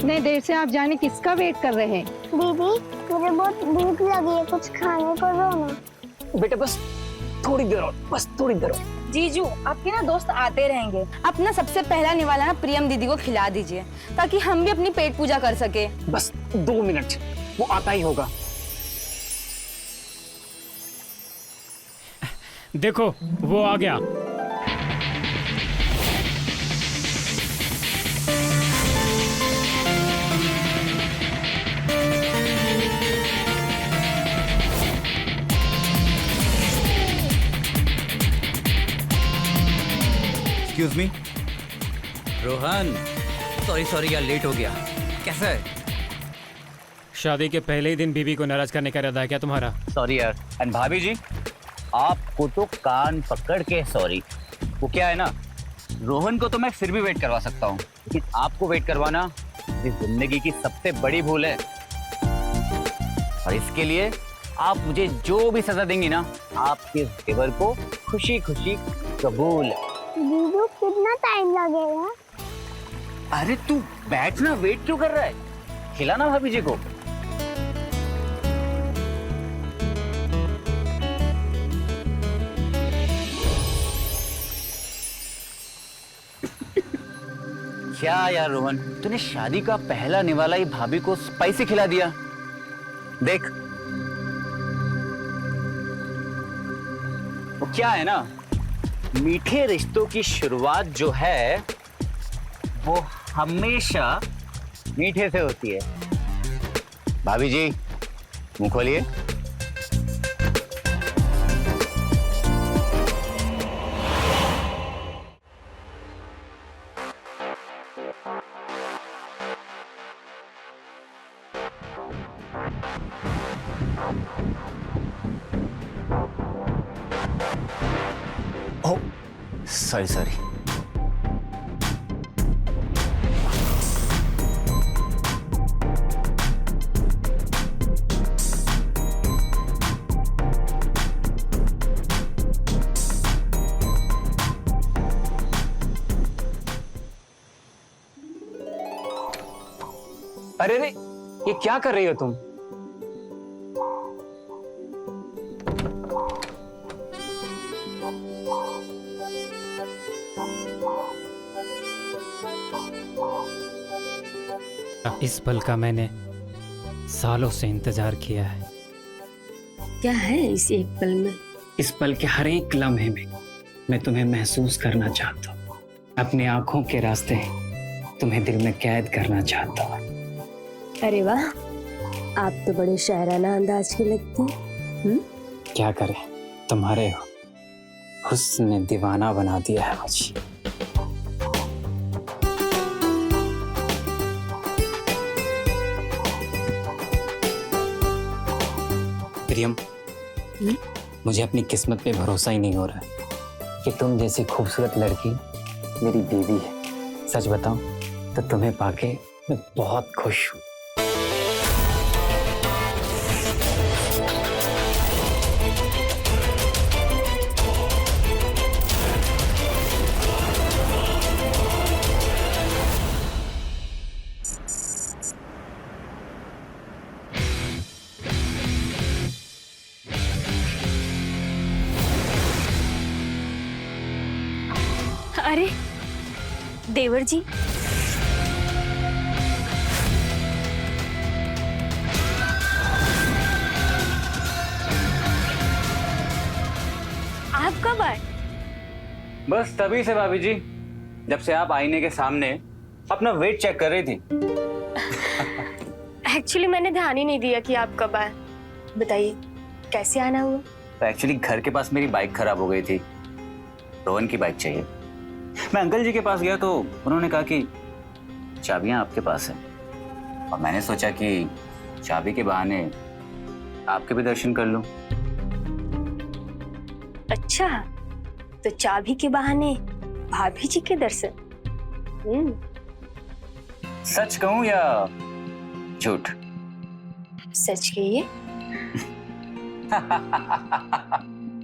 इतने देर से आप जाने किसका वेट कर रहे हैं? दीदी मुझे बहुत भूख लगी है, कुछ खाने को दो ना। बेटा बस थोड़ी देर और, बस थोड़ी देर और। जीजू आपके ना दोस्त आते रहेंगे। अपना सबसे पहला निवाला ना प्रियम दीदी को खिला दीजिए ताकि हम भी अपनी पेट पूजा कर सके। बस 2 मिनट, वो आता ही होगा। देखो वो आ गया। एक्सक्यूज मी रोहन, सॉरी यार, लेट हो गया। कैसा है? शादी के पहले ही दिन बीवी को नाराज करने का इरादा है क्या तुम्हारा? सॉरी यार। एंड भाभी जी, आपको तो कान पकड़ के सॉरी। वो क्या है ना, रोहन को तो मैं फिर भी वेट करवा सकता हूँ, लेकिन आपको वेट करवाना मेरी जिंदगी की सबसे बड़ी भूल है। और इसके लिए आप मुझे जो भी सजा देंगी ना, आपके देवर को खुशी खुशी कबूल है। दीदी कितना टाइम लगेगा? अरे तू बैठ ना, वेट क्यों कर रहा है? खिलाना भाभी जी को। क्या यार रोहन, तूने शादी का पहला निवाला ही भाभी को स्पाइसी खिला दिया। देख, वो क्या है ना, मीठे रिश्तों की शुरुआत जो है वो हमेशा मीठे से होती है। भाभी जी मुंह खोलिए। सॉरी। अरे रे, ये क्या कर रही हो तुम? इस पल का मैंने सालों से इंतजार किया है। क्या है इस एक पल में? इस पल के हर एक लम्हे में मैं तुम्हें महसूस करना चाहता हूँ। अपनी आंखों के रास्ते तुम्हें दिल में कैद करना चाहता हूँ। अरे वाह, आप तो बड़े शायराना अंदाज के लगते हैं। क्या करें, तुम्हारे हुस्न ने दीवाना बना दिया है मुझे। प्रियम, मुझे अपनी किस्मत पे भरोसा ही नहीं हो रहा है कि तुम जैसी खूबसूरत लड़की मेरी बीवी है। सच बताऊं तो तुम्हें पाके मैं बहुत खुश हूँ। अरे देवर जी, आप कब आए? बस तभी से भाभी जी, जब से आप आईने के सामने अपना वेट चेक कर रही थी। एक्चुअली मैंने ध्यान ही नहीं दिया कि आप कब आए। बताइए कैसे आना हुआ? तो एक्चुअली घर के पास मेरी बाइक खराब हो गई थी, रोहन की बाइक चाहिए। मैं अंकल जी के पास गया तो उन्होंने कहा कि चाबियां आपके पास हैं, और मैंने सोचा कि चाबी के बहाने आपके भी दर्शन कर लूं। अच्छा, तो चाबी के बहाने भाभी जी के दर्शन। सच कहूं या झूठ? सच कहिए।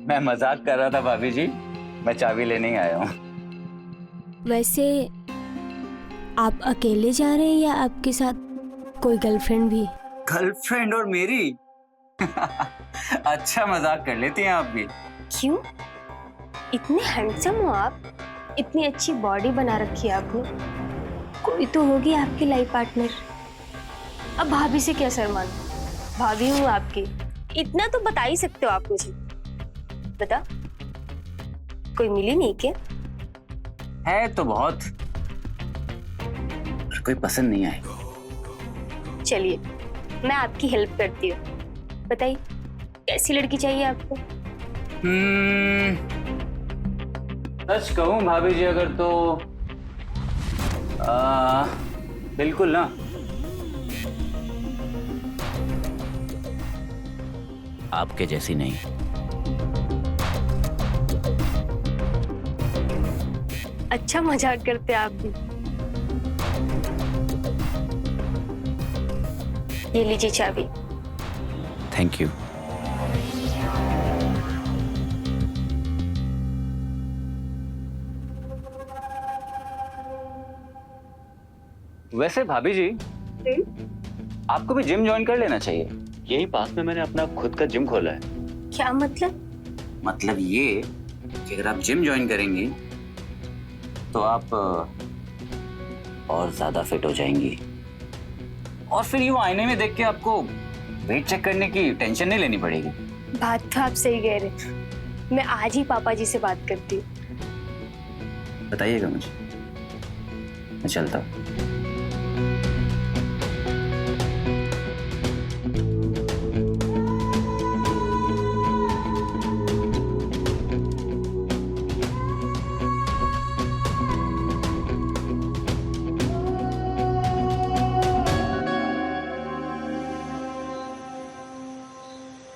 मैं मजाक कर रहा था भाभी जी, मैं चाबी लेने ही आया हूँ। वैसे आप अकेले जा रहे हैं या आपके साथ कोई गर्लफ्रेंड भी? गर्लफ्रेंड और मेरी? अच्छा मजाक कर लेती हैं आप भी। क्यों? इतने हैंडसम हो आप, इतनी अच्छी बॉडी बना रखी है आपने, कोई तो होगी आपकी लाइफ पार्टनर। अब भाभी से क्या शर्माना, भाभी हूँ आपकी, इतना तो बता ही सकते हो आप मुझे। बता, कोई मिली नहीं क्या? है तो बहुत, पर कोई पसंद नहीं आई। चलिए मैं आपकी हेल्प करती हूँ, बताइए कैसी लड़की चाहिए आपको? सच कहूं भाभी जी अगर तो बिल्कुल ना, आपके जैसी नहीं। अच्छा मजाक करते हैं आप भी। ये लीजिए चाबी। Thank you. वैसे भाभी जी, आपको भी जिम ज्वाइन कर लेना चाहिए। यही पास में मैंने अपना खुद का जिम खोला है। क्या मतलब? मतलब ये कि अगर आप जिम ज्वाइन करेंगी तो आप और ज्यादा फिट हो जाएंगी, और फिर यूं आईने में देख के आपको वेट चेक करने की टेंशन नहीं लेनी पड़ेगी। बात तो आप सही कह रहे, मैं आज ही पापा जी से बात करती हूँ। बताइएगा मुझे, मैं चलता हूँ।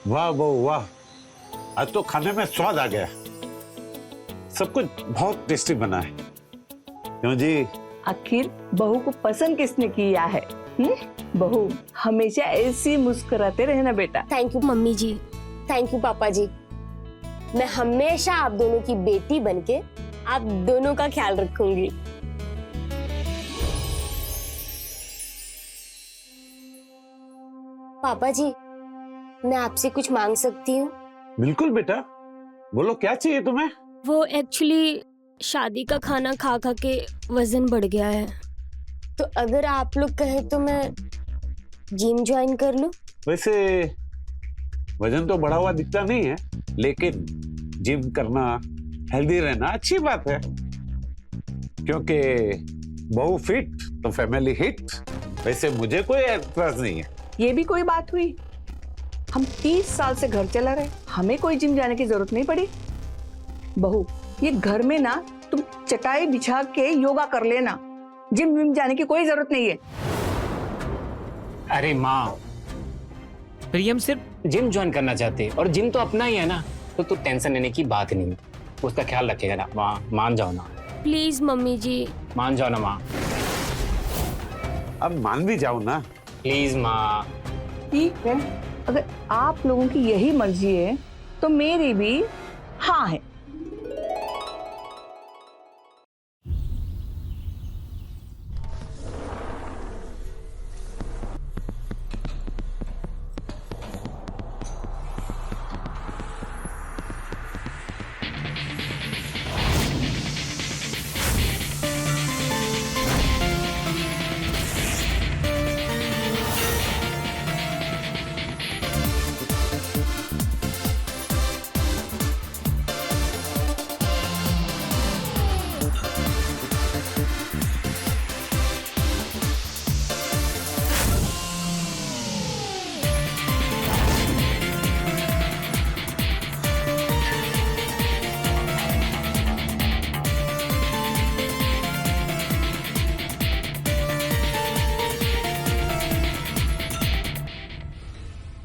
वाह बहू वाह, आज तो खाने में स्वाद आ गया। सब कुछ बहुत टेस्टी बना है। क्यों जी? आखिर बहू को पसंद किसने किया है? बहू हमेशा ऐसी मुस्कुराते रहना बेटा। Thank you mummy ji, thank you papa ji. मैं हमेशा आप दोनों की बेटी बनके आप दोनों का ख्याल रखूंगी। पापा जी, मैं आपसे कुछ मांग सकती हूँ? बिल्कुल बेटा, बोलो क्या चाहिए तुम्हें? वो एक्चुअली शादी का खाना खा खा के वजन बढ़ गया है, तो अगर आप लोग कहें तो मैं जिम ज्वाइन कर लूं? वैसे वजन तो बढ़ा हुआ दिखता नहीं है, लेकिन जिम करना, हेल्दी रहना अच्छी बात है। क्योंकि बहू फिट तो फैमिली हिट। वैसे मुझे कोई एतराज नहीं है। ये भी कोई बात हुई? हम 30 साल से घर चला रहे, हमें कोई जिम जाने की जरूरत नहीं पड़ी। बहू, ये घर में ना तुम चटाई बिछा के योगा कर लेना, जिम विम जाने की कोई जरूरत नहीं है। अरे माँ, प्रियम सिर्फ जिम ज्वाइन करना चाहते हैं और जिम तो अपना ही है ना, तो तू टेंशन लेने की बात नहीं, उसका ख्याल रखेगा ना। माँ मान जाओ ना, प्लीज मम्मी जी। मान जाओ ना माँ, अब मान भी जाओ ना। प्लीज माँ। ठीक है, अगर आप लोगों की यही मर्जी है तो मेरी भी हाँ है।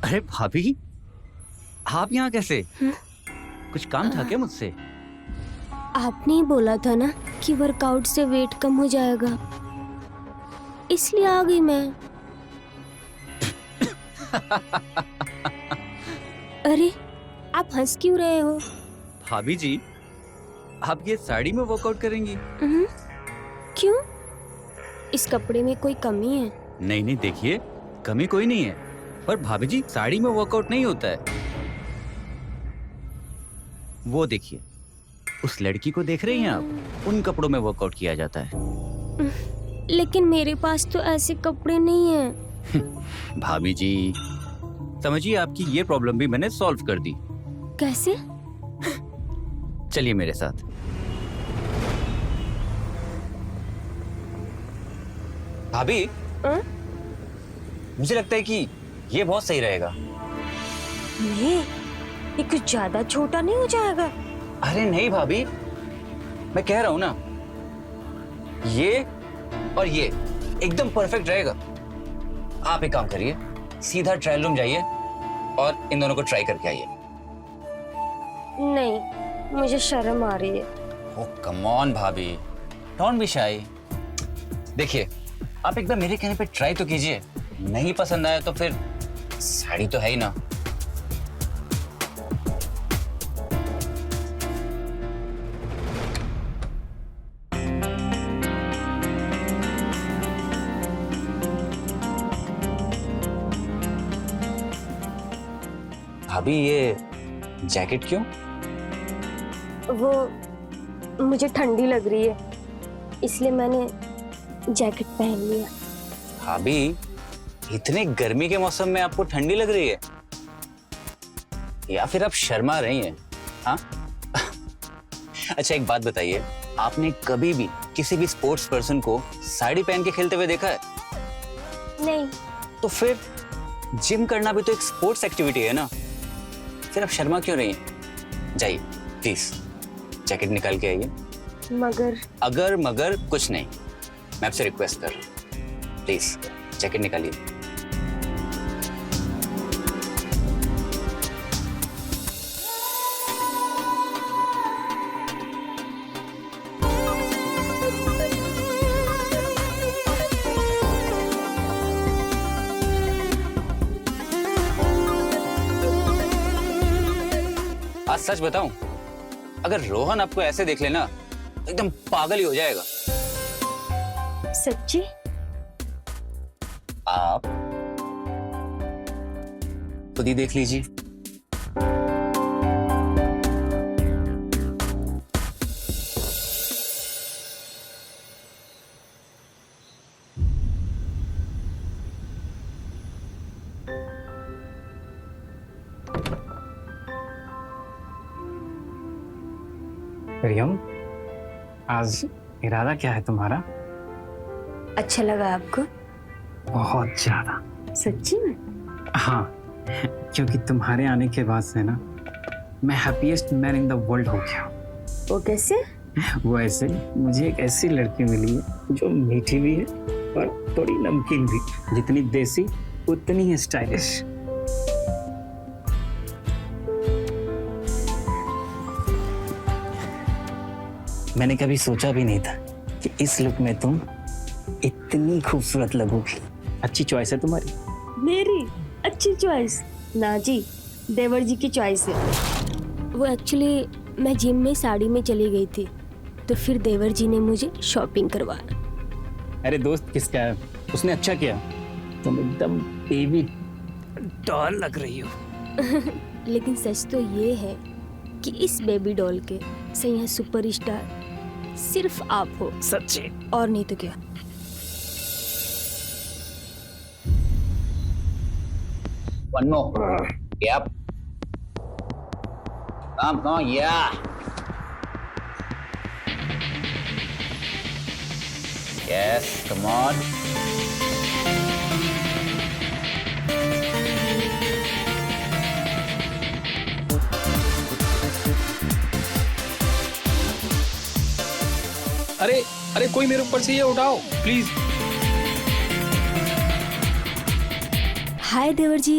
अरे भाभी, आप यहाँ कैसे? कुछ काम था क्या मुझसे? आपने ही बोला था ना कि वर्कआउट से वेट कम हो जाएगा, इसलिए आ गई मैं। अरे आप हंस क्यों रहे हो? भाभी जी, आप ये साड़ी में वर्कआउट करेंगी? क्यों? इस कपड़े में कोई कमी है? नहीं नहीं, देखिए कमी कोई नहीं है, पर भाभी जी साड़ी में वर्कआउट नहीं होता है। वो देखिए, उस लड़की को देख रही हैं आप, उन कपड़ों में वर्कआउट किया जाता है। लेकिन मेरे पास तो ऐसे कपड़े नहीं हैं। भाभी जी समझिए, आपकी ये प्रॉब्लम भी मैंने सॉल्व कर दी। कैसे? चलिए मेरे साथ। भाभी, मुझे लगता है कि ये बहुत सही रहेगा। नहीं, ये कुछ ज्यादा छोटा नहीं हो जाएगा? अरे नहीं भाभी, मैं कह रहा हूं ना, ये और ये एकदम परफेक्ट रहेगा। आप एक काम करिए, सीधा ट्रायल रूम जाइए और इन दोनों को ट्राई करके आइए। नहीं, मुझे शर्म आ रही है। ओह कम ऑन भाभी, डोंट बी शाई। देखिए, आप एकदम मेरे कहने पे ट्राई तो कीजिए, नहीं पसंद आया तो फिर साड़ी तो है ही ना। भाभी ये जैकेट क्यों? वो मुझे ठंडी लग रही है, इसलिए मैंने जैकेट पहन लिया। भाभी, इतने गर्मी के मौसम में आपको ठंडी लग रही है या फिर आप शर्मा रही हैं? हाँ? अच्छा एक बात बताइए, आपने कभी भी किसी भी स्पोर्ट्स पर्सन को साड़ी पहन के खेलते हुए देखा है? नहीं। तो फिर जिम करना भी तो एक स्पोर्ट्स एक्टिविटी है ना, फिर आप शर्मा क्यों रही हैं? जाइए प्लीज, जैकेट निकाल के आइए। मगर अगर मगर कुछ नहीं, मैं आपसे रिक्वेस्ट कर रहा हूं, प्लीज जैकेट निकालिए। आज सच बताऊं, अगर रोहन आपको ऐसे देख लेना तो एकदम पागल ही हो जाएगा। सच्ची? आप खुद ही देख लीजिए। प्रियम, आज इरादा क्या है तुम्हारा? अच्छा लगा आपको? बहुत ज्यादा। सच्ची में? हाँ, क्योंकि तुम्हारे आने के बाद से ना मैं happiest man in the world हो गया। वो कैसे? वो ऐसे, मुझे एक ऐसी लड़की मिली है जो मीठी भी है और थोड़ी नमकीन भी, जितनी देसी उतनी ही स्टाइलिश। मैंने कभी सोचा भी नहीं था कि इस लुक में तुम इतनी खूबसूरत लगोगी। अच्छी चॉइस है तुम्हारी। मेरी अच्छी चॉइस? ना जी, देवर जी की चॉइस है। वो एक्चुअली मैं जिम में साड़ी में चली गई थी, तो फिर देवर जी ने मुझे शॉपिंग करवाया। अरे दोस्त किसका है, उसने अच्छा किया। तुम एकदम बेबी डॉल लग रही हो। लेकिन सच तो ये है कि इस बेबी डॉल के सही सुपरस्टार सिर्फ आप हो। सच्ची? और नहीं तो क्या। One more. Yep. Come on, yeah. Yes, come on. अरे अरे, कोई मेरे ऊपर से ये उठाओ प्लीज। हाय देवर जी।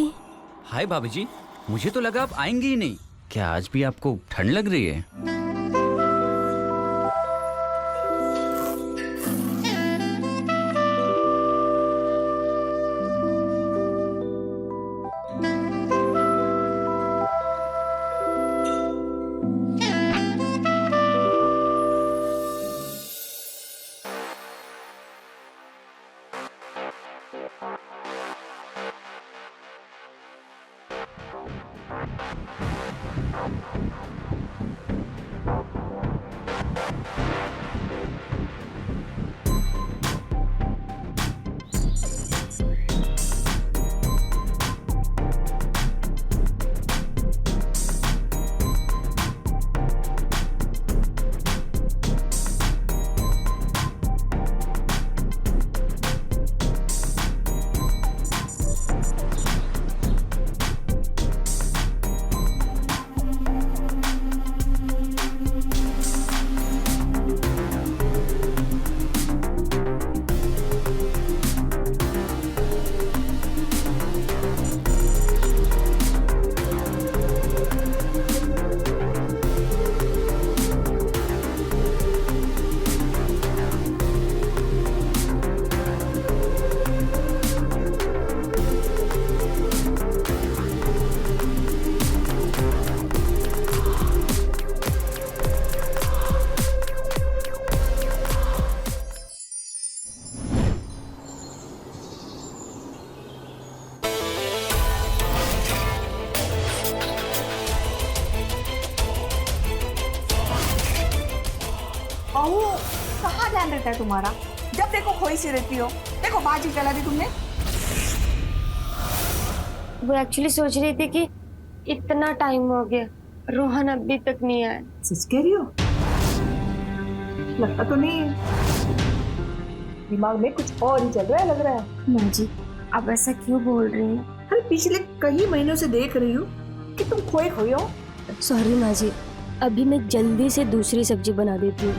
हाय भाभी जी, मुझे तो लगा आप आएंगे ही नहीं। क्या आज भी आपको ठंड लग रही है? बहू कहाँ ध्यान रहता है तुम्हारा? जब देखो खोई सी रहती हो। देखो बाजी चला दी तुमने। वो एक्चुअली सोच रही थी कि इतना टाइम हो गया, रोहन अभी तक नहीं आया। सच कह रही हो? लगता तो नहीं है, दिमाग में कुछ और ही चल रहा है लग रहा है। माँ जी आप ऐसा क्यों बोल रही हैं? अरे पिछले कई महीनों से देख रही हूँ कि तुम खोए खोए हो। सॉरी माँ जी, अभी मैं जल्दी से दूसरी सब्जी बना देती हूँ।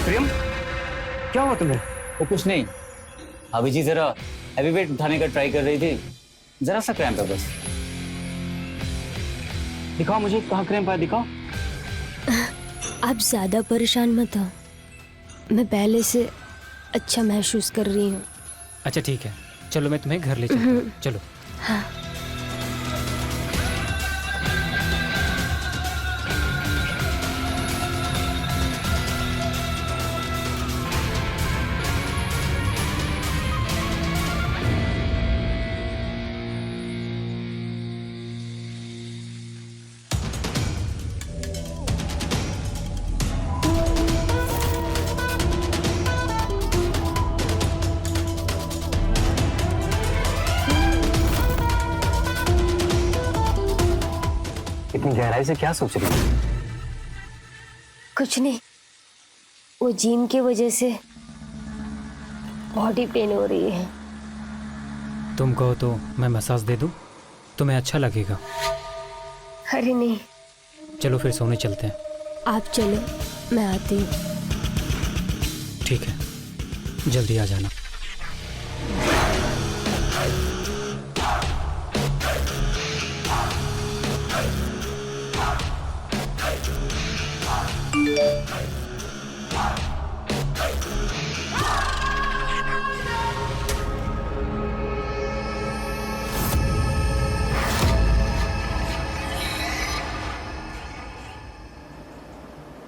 प्रियम, क्या हुआ तुम्हें? वो कुछ नहीं, अभी जी जरा हैवी वेट उठाने का ट्राई कर रही थी, जरा सा क्रैम्प है बस। दिखाओ मुझे कहाँ क्रैम्प है, दिखाओ। आप ज्यादा परेशान मत हो, मैं पहले से अच्छा महसूस कर रही हूँ। अच्छा ठीक है, चलो मैं तुम्हें घर ले चलता हूँ। चलो। हाँ। इतनी गहराई से क्या सोच रही है? कुछ नहीं, वो जिम की वजह से बॉडी पेन हो रही है। तुम कहो तो मैं मसाज दे दूँ, तुम्हें अच्छा लगेगा। अरे नहीं, चलो फिर सोने चलते हैं। आप चलो, मैं आती हूँ। ठीक है, जल्दी आ जाना।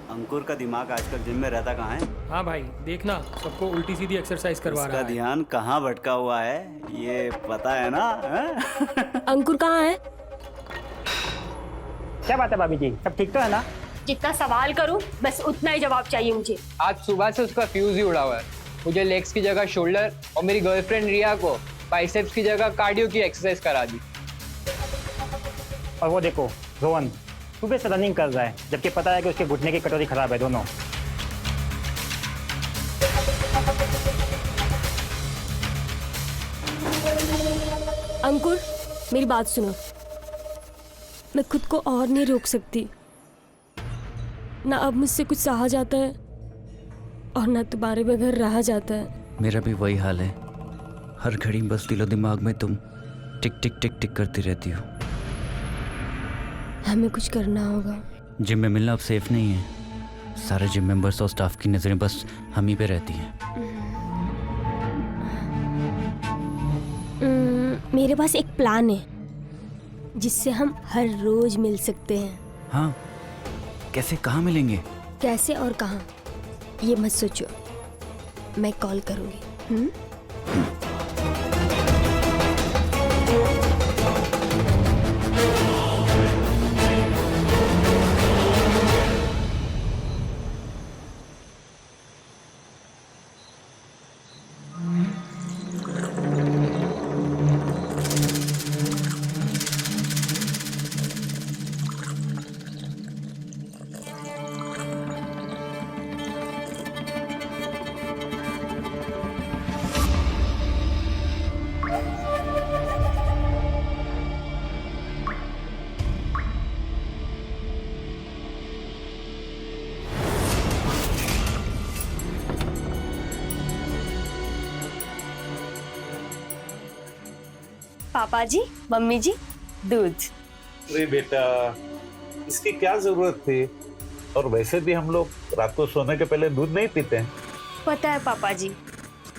अंकुर का दिमाग आजकल जिम में रहता कहाँ है? हाँ भाई, देखना सबको उल्टी सीधी एक्सरसाइज करवा रहा है। उसका ध्यान कहाँ भटका हुआ है ये पता है ना? अंकुर कहाँ है? क्या बात है भाभी जी, सब ठीक तो है ना? जितना सवाल करूं बस उतना ही जवाब चाहिए मुझे। आज सुबह से उसका फ्यूज ही उड़ा हुआ है। मुझे लेग्स की जगह शोल्डर और मेरी गर्लफ्रेंड रिया को बाइसेप्स की जगह कार्डियो की एक्सरसाइज करा दी। और वो देखो रोहन सुबह से रनिंग कर रहा है, जबकि पता है कि उसके घुटने की कटोरी खराब है दोनों। अंकुर मेरी बात सुनो, मैं खुद को और नहीं रोक सकती ना। अब मुझसे कुछ सहा जाता है और ना तुम्हारे बगैर रहा जाता है। मेरा भी वही हाल है, हर घड़ी बस दिलो दिमाग में तुम टिक टिक टिक टिक करती रहती हो। हमें कुछ करना होगा। जिम में मिलना अब सेफ नहीं है। सारे जिम मेंबर्स और स्टाफ की नज़रें बस हम ही पे रहती हैं। मेरे पास एक प्लान है जिससे हम हर रोज मिल सकते हैं। हाँ, कैसे, कहाँ मिलेंगे? कैसे और कहाँ ये मत सोचो, मैं कॉल करूँगी। पापा जी, मम्मी जी, दूध। अरे बेटा, इसकी क्या जरूरत थी? और वैसे भी हम लोग रात को सोने के पहले दूध नहीं पीते हैं। पता है पापा जी,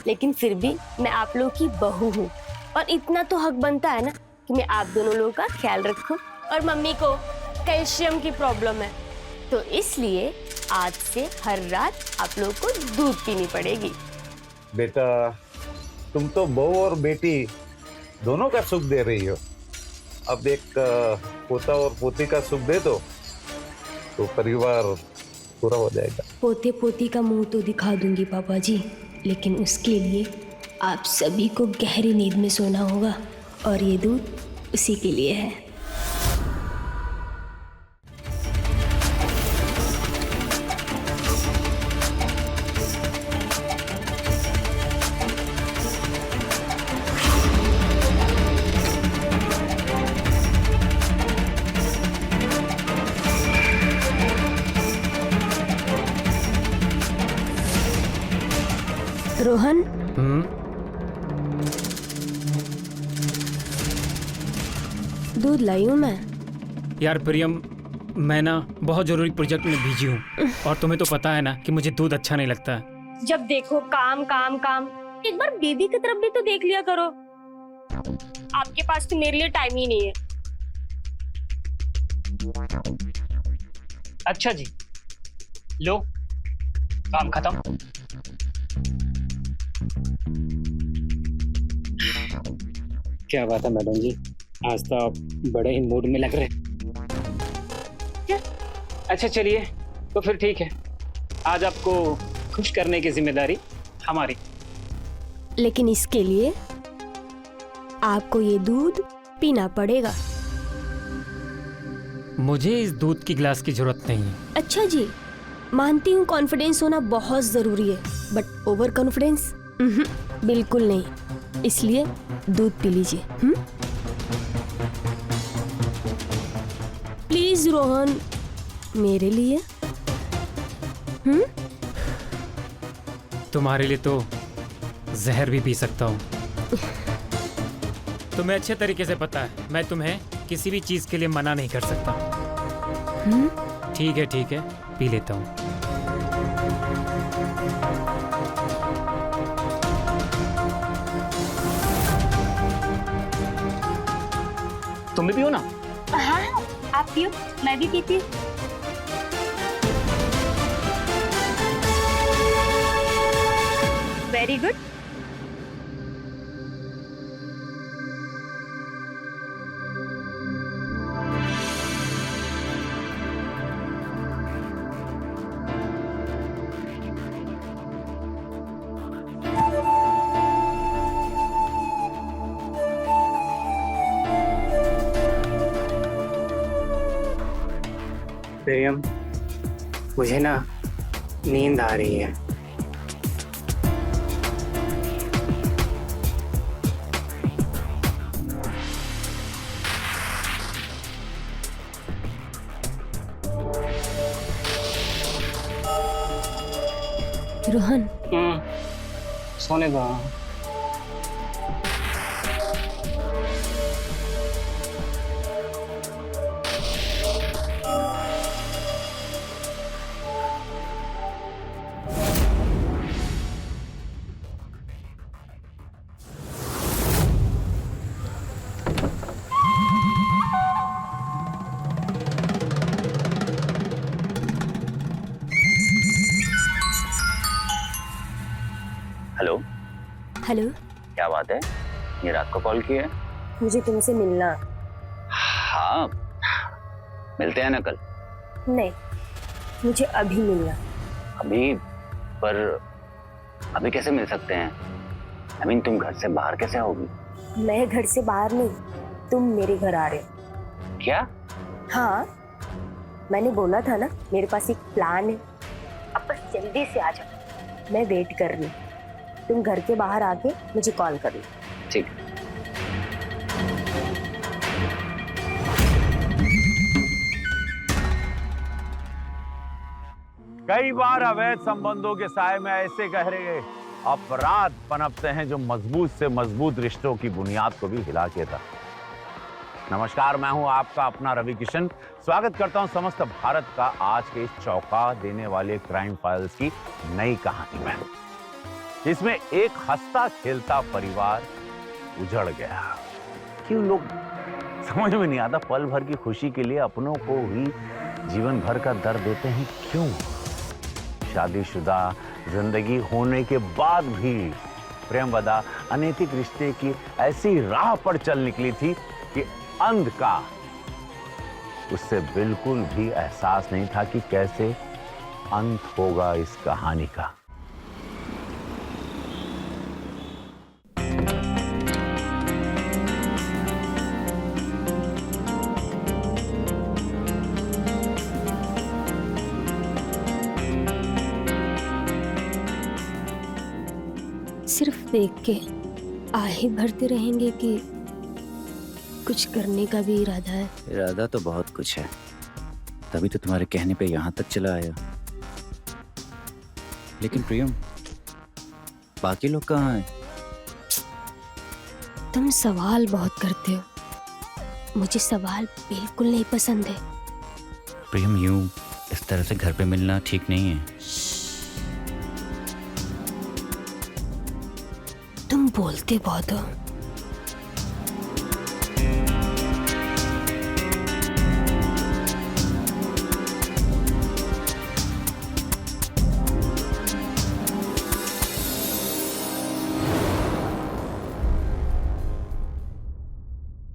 लेकिन फिर भी मैं आप लोगों की बहू हूँ और इतना तो हक बनता है ना कि मैं आप दोनों लोगों का ख्याल रखूं। और मम्मी को कैल्शियम की प्रॉब्लम है, तो इसलिए आज से हर रात आप लोगों को दूध पीनी पड़ेगी। बेटा, तुम तो बहू और बेटी दोनों का सुख दे रही हो। अब एक पोता और पोती का सुख दे दो तो परिवार पूरा हो जाएगा। पोते पोती का मुंह तो दिखा दूंगी पापा जी, लेकिन उसके लिए आप सभी को गहरी नींद में सोना होगा और ये दूध उसी के लिए है। रोहन, दूध लाई हूँ मैं। यार प्रियम, मैं ना बहुत जरूरी प्रोजेक्ट में बिजी हूँ और तुम्हें तो पता है ना कि मुझे दूध अच्छा नहीं लगता है। जब देखो काम काम काम, एक बार बेबी की तरफ भी तो देख लिया करो। आपके पास तो मेरे लिए टाइम ही नहीं है। अच्छा जी, लो काम खत्म। क्या बात है मैडम जी, आज तो आप बड़े ही मूड में लग रहे। अच्छा चलिए, तो फिर ठीक है, आज आपको खुश करने की जिम्मेदारी हमारी। लेकिन इसके लिए आपको ये दूध पीना पड़ेगा। मुझे इस दूध की गिलास की जरूरत नहीं है। अच्छा जी, मानती हूँ कॉन्फिडेंस होना बहुत जरूरी है, बट ओवर कॉन्फिडेंस बिल्कुल नहीं। इसलिए दूध पी लीजिए। प्लीज रोहन, मेरे लिए। तुम्हारे लिए तो जहर भी पी सकता हूँ। तुम्हें अच्छे तरीके से पता है मैं तुम्हें किसी भी चीज के लिए मना नहीं कर सकता। ठीक है, पी लेता हूँ। तुम भी पियो ना। हाँ, आप पियो, मैं भी पीती हूँ। Very good. प्रियम, मुझे ना नींद आ रही है। रोहन, सोने दो। हेलो। हेलो, क्या बात है, ये रात को कॉल किया है? मुझे तुमसे मिलना। हाँ, मिलते हैं ना कल। नहीं, मुझे अभी मिलना। अभी? पर अभी कैसे मिल सकते हैं? I mean, तुम घर से बाहर कैसे होगी? मैं घर से बाहर नहीं, तुम मेरे घर आ रहे हो। क्या? हाँ, मैंने बोला था ना मेरे पास एक प्लान है। अब बस जल्दी से आ जाओ, मैं वेट कर रही हूँ। तुम घर के बाहर आके मुझे कॉल कर लो। ठीक। कई बार अवैध संबंधों के साए में ऐसे गहरे अपराध पनपते हैं जो मजबूत से मजबूत रिश्तों की बुनियाद को भी हिला के रखते। नमस्कार, मैं हूं आपका अपना रवि किशन। स्वागत करता हूं समस्त भारत का आज के इस चौंका देने वाले क्राइम फाइल्स की नई कहानी में। इसमें एक हंसता खेलता परिवार उजड़ गया। क्यों लोग समझ में नहीं आता, पल भर की खुशी के लिए अपनों को ही जीवन भर का दर्द देते हैं क्यों? शादीशुदा जिंदगी होने के बाद भी प्रेमवदा अनैतिक रिश्ते की ऐसी राह पर चल निकली थी कि अंध का उससे बिल्कुल भी एहसास नहीं था कि कैसे अंत होगा इस कहानी का। सिर्फ देख के आहे भरते रहेंगे कि कुछ करने का भी इरादा है? इरादा तो बहुत कुछ है, तभी तो तुम्हारे कहने पे यहाँ तक चला आया। लेकिन प्रियम, बाकी लोग कहाँ हैं? तुम सवाल बहुत करते हो, मुझे सवाल बिल्कुल नहीं पसंद है। प्रियम, यूं इस तरह से घर पे मिलना ठीक नहीं है। तुम बोलते बहुत हो।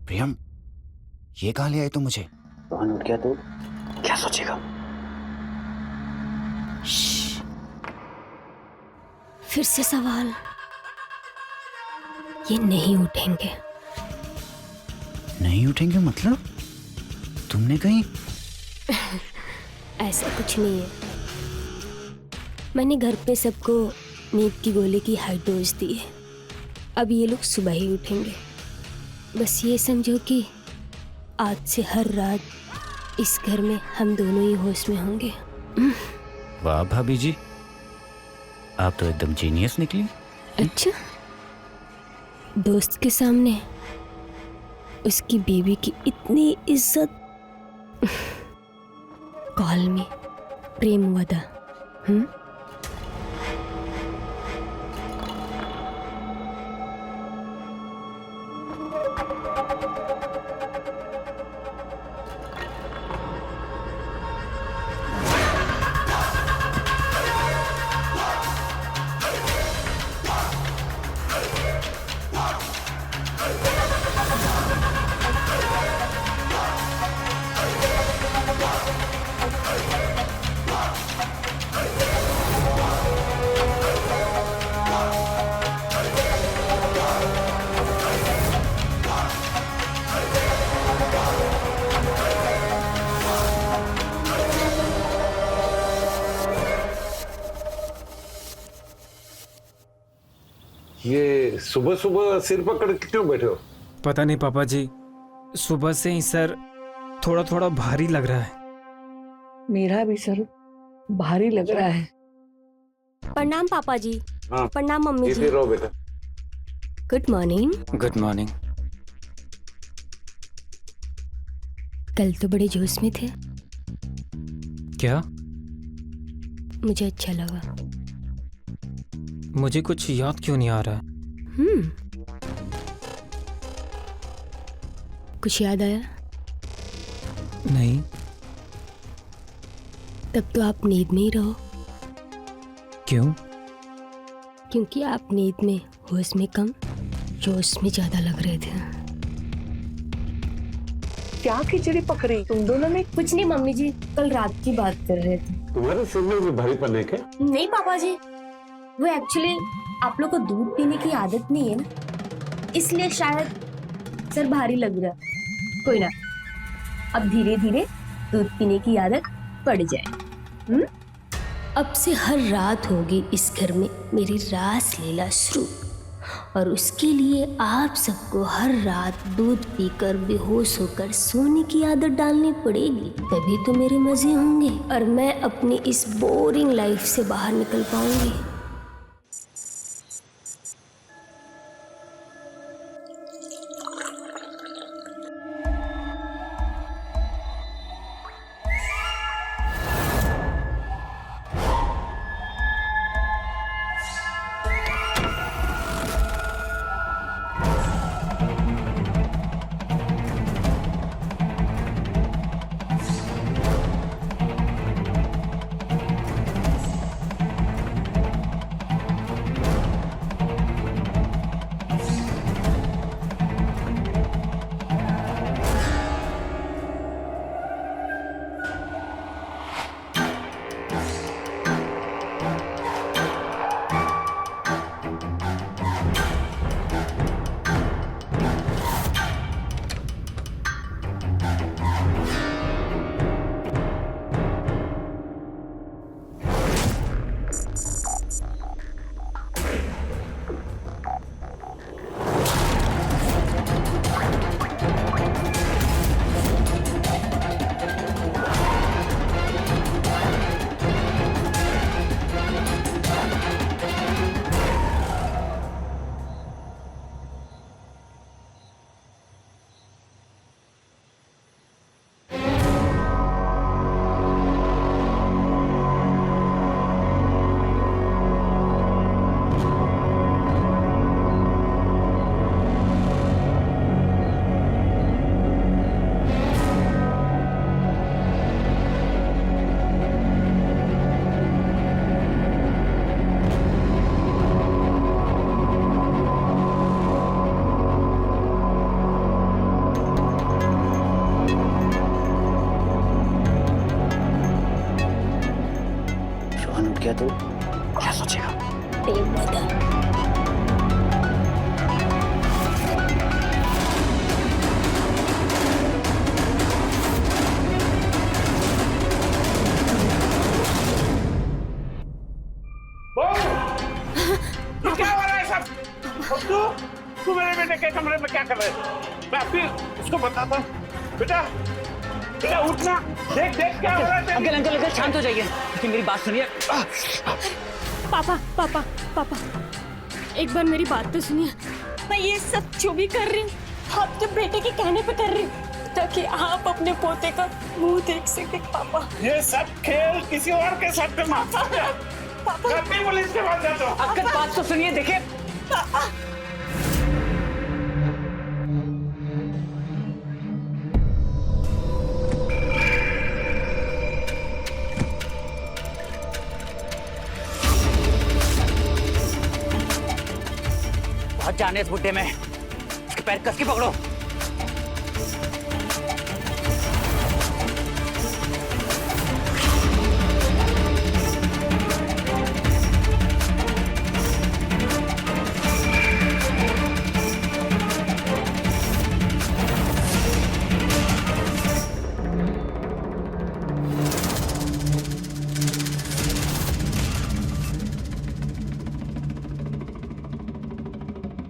प्रियम, ये कहाँ ले आए तुम मुझे? रोहन उठ गया तो क्या सोचेगा? फिर से सवाल। ये नहीं उठेंगे। नहीं उठेंगे मतलब? तुमने कहीं? ऐसा कुछ नहीं है। मैंने घर पे सबको नींद की गोली की हाई डोज दी है। अब ये लोग सुबह ही उठेंगे। बस ये समझो कि आज से हर रात इस घर में हम दोनों ही होश में होंगे। वाह भाभी जी, आप तो एकदम जीनियस निकली। अच्छा, दोस्त के सामने उसकी बीवी की इतनी इज्जत। Call me Premvada. ये सुबह सुबह सिर पकड़ के क्यों बैठे हो? पता नहीं पापा जी, सुबह से ही सर थोड़ा थोड़ा भारी लग रहा है। मेरा भी सर भारी लग रहा है। प्रणाम पापा जी। हाँ, प्रणाम मम्मी जी। रहो बेटा। Good morning. Good morning. कल तो बड़े जोश में थे। क्या? मुझे अच्छा लगा। मुझे कुछ याद क्यों नहीं आ रहा? कुछ याद आया? नहीं। तब तो आप नींद में ही रहो। क्यों? क्योंकि आप नींद में होश में कम, जोश में ज्यादा लग रहे थे। क्या खिचड़ी पकड़ी तुम दोनों में? कुछ नहीं मम्मी जी, कल रात की बात कर रहे थे। तुम्हारे सिर में भी भारीपन है क्या? नहीं पापा जी, वो एक्चुअली आप लोग को दूध पीने की आदत नहीं है ना, इसलिए शायद सर भारी लग रहा। कोई ना, अब धीरे धीरे दूध पीने की आदत पड़ जाए। अब से हर रात होगी इस घर में मेरी रास लीला शुरू, और उसके लिए आप सबको हर रात दूध पीकर बेहोश होकर सोने की आदत डालनी पड़ेगी। तभी तो मेरे मजे होंगे और मैं अपनी इस बोरिंग लाइफ से बाहर निकल पाऊंगी। दिया तो क्या सोचेगा? क्या हो रहा है सब? तू मेरे बेटे के कमरे में क्या कर रहे है? मैं अभी उसको बताता हूँ। बेटा बेटा उठना, देख देख क्या हो रहा है। अंकल अंकल अंकल शांत हो जाइए, लेकिन मेरी बात सुनिए। पापा पापा पापा, एक बार मेरी बात तो सुनिए। मैं ये सब जो भी कर रही हूँ आपके बेटे के कहने पे कर रही हूँ, ताकि आप अपने पोते का मुंह देख सके। पापा ये सब खेल किसी और के साथ में मत कर। मैं पुलिस के पास जाता हूँ। अंकल बात तो सुनिए, देखिए। बहुत जाने इस बुड्ढे में, इसके पैर कस के पकड़ो।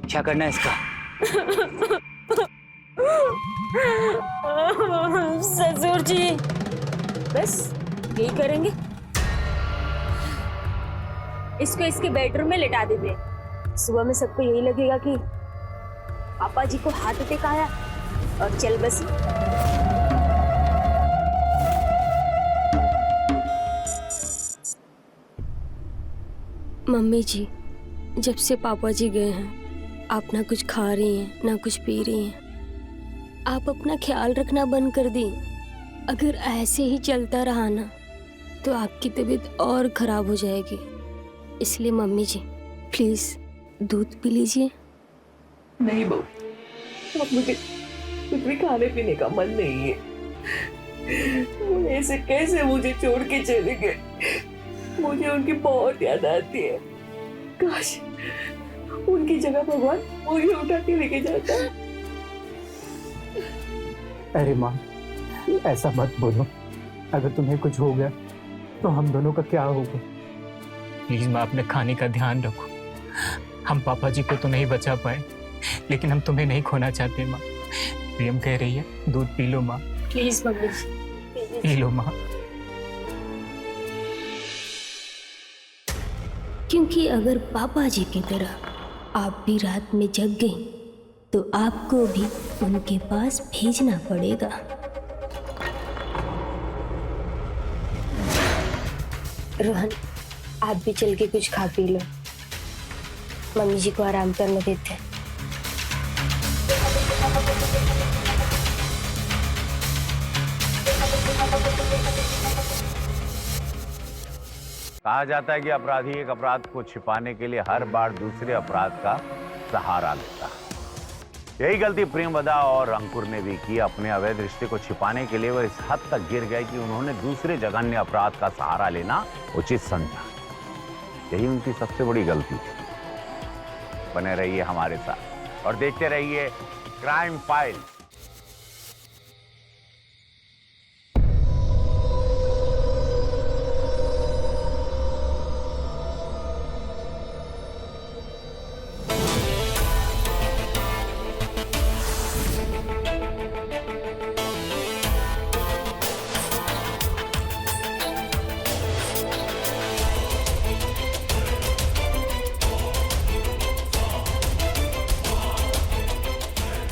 क्या करना है इसका? ससुर जी बस यही करेंगे, इसको इसके बेडरूम में लिटा देते। सुबह में सबको यही लगेगा कि पापा जी को हार्ट अटैक आया और चल बस। मम्मी जी, जब से पापा जी गए हैं आप ना कुछ खा रही हैं ना कुछ पी रही हैं। आप अपना ख्याल रखना बंद कर दी। अगर ऐसे ही चलता रहा ना तो आपकी तबीयत और खराब हो जाएगी। इसलिए मम्मी जी प्लीज दूध पी लीजिए। नहीं बहू, अब मुझे कुछ भी खाने पीने का मन नहीं है। वो ऐसे कैसे मुझे छोड़ के चले गए। मुझे उनकी बहुत याद आती है। काश उनकी जगह भगवान मुझे उठा के लेके जाता। अरे माँ, ऐसा मत बोलो। अगर तुम्हें कुछ हो गया तो हम दोनों का क्या होगा? प्लीज माँ, अपने खाने का ध्यान रखो। हम पापा जी को तो नहीं बचा पाए, लेकिन हम तुम्हें नहीं खोना चाहते माँ। प्रियम कह रही है दूध पी लो माँ। प्लीज मम्मी पी लो माँ। क्योंकि अगर पापा जी की तरह आप भी रात में जग गई तो आपको भी उनके पास भेजना पड़ेगा। रोहन, आप भी चल के कुछ खा पी लो, मम्मी जी को आराम करने देते। कहा जाता है कि अपराधी एक अपराध को छिपाने के लिए हर बार दूसरे अपराध का सहारा लेता है। यही गलती प्रेमवदा और अंकुर ने भी की। अपने अवैध रिश्ते को छिपाने के लिए वो इस हद तक गिर गए कि उन्होंने दूसरे जघन्य अपराध का सहारा लेना उचित समझा। यही उनकी सबसे बड़ी गलती थी। बने रहिए हमारे साथ और देखते रहिए क्राइम फाइल।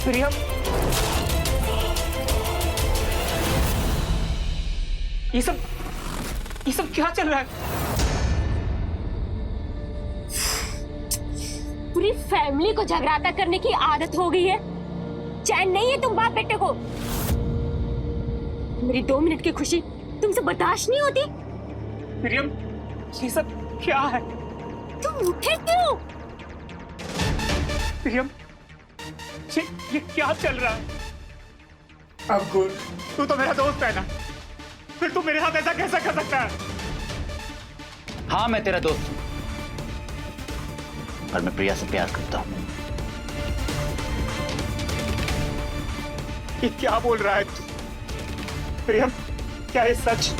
प्रियम, ये सब क्या चल रहा है? पूरी फैमिली को झगड़ाता करने की आदत हो गई है। चैन नहीं है तुम बाप बेटे को। मेरी 2 मिनट की खुशी तुमसे बर्दाश्त नहीं होती। प्रियम, ये सब क्या है? तुम उठे क्यों? प्रियम, ये क्या चल रहा है? अंकुर, तू तो मेरा दोस्त है ना, फिर तू मेरे साथ ऐसा कैसा कर सकता है? हाँ मैं तेरा दोस्त हूं, और मैं प्रिया से प्यार करता हूं। ये क्या बोल रहा है तू? प्रियम, क्या ये सच?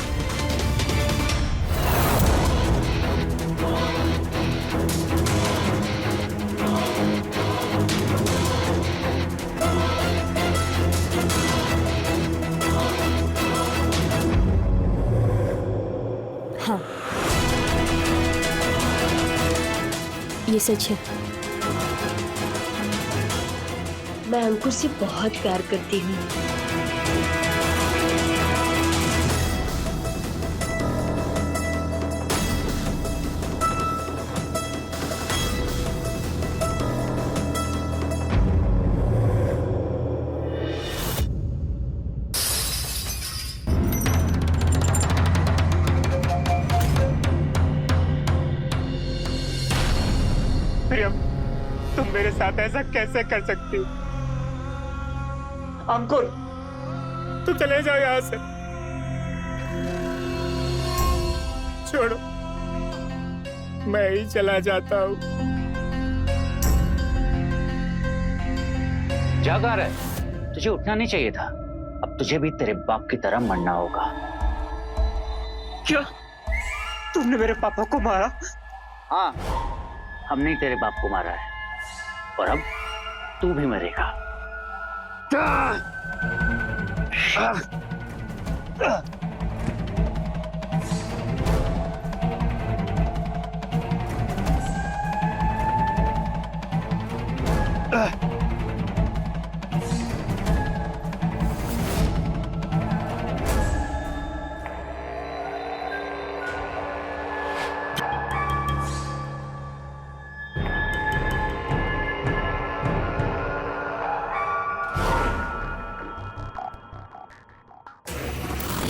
हाँ, ये सच है। मैं अंकुर से बहुत प्यार करती हूँ। प्रियम, तुम मेरे साथ ऐसा कैसे कर सकती हो? अंकुर, तुम चले जाओ यहाँ से। छोड़ो, मैं ही चला जाता हूँ। जागा रहा है, तुझे उठना नहीं चाहिए था। अब तुझे भी तेरे बाप की तरह मरना होगा। क्या? तुमने मेरे पापा को मारा? हाँ, हमने ही तेरे बाप को मारा है, और अब तू भी मरेगा।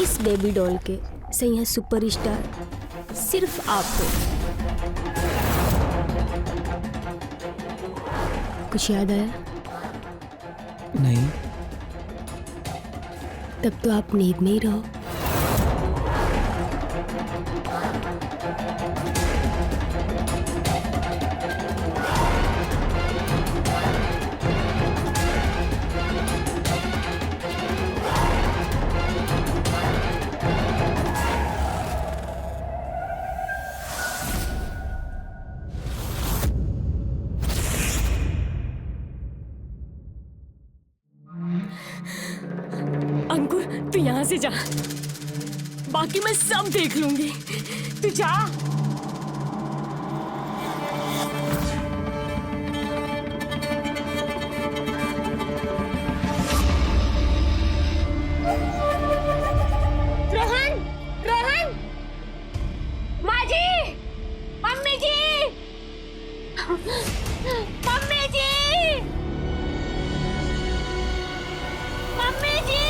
इस बेबी डॉल के सही सुपरस्टार सिर्फ आप हो। कुछ याद आया? नहीं। तब तो आप नींद में ही रहो। अंकुर, तू यहाँ से जा, बाकी मैं सब देख लूंगी। तू जा। रोहन, रोहन, माँ जी, मम्मी जी, मम्मी जी, मम्मी जी।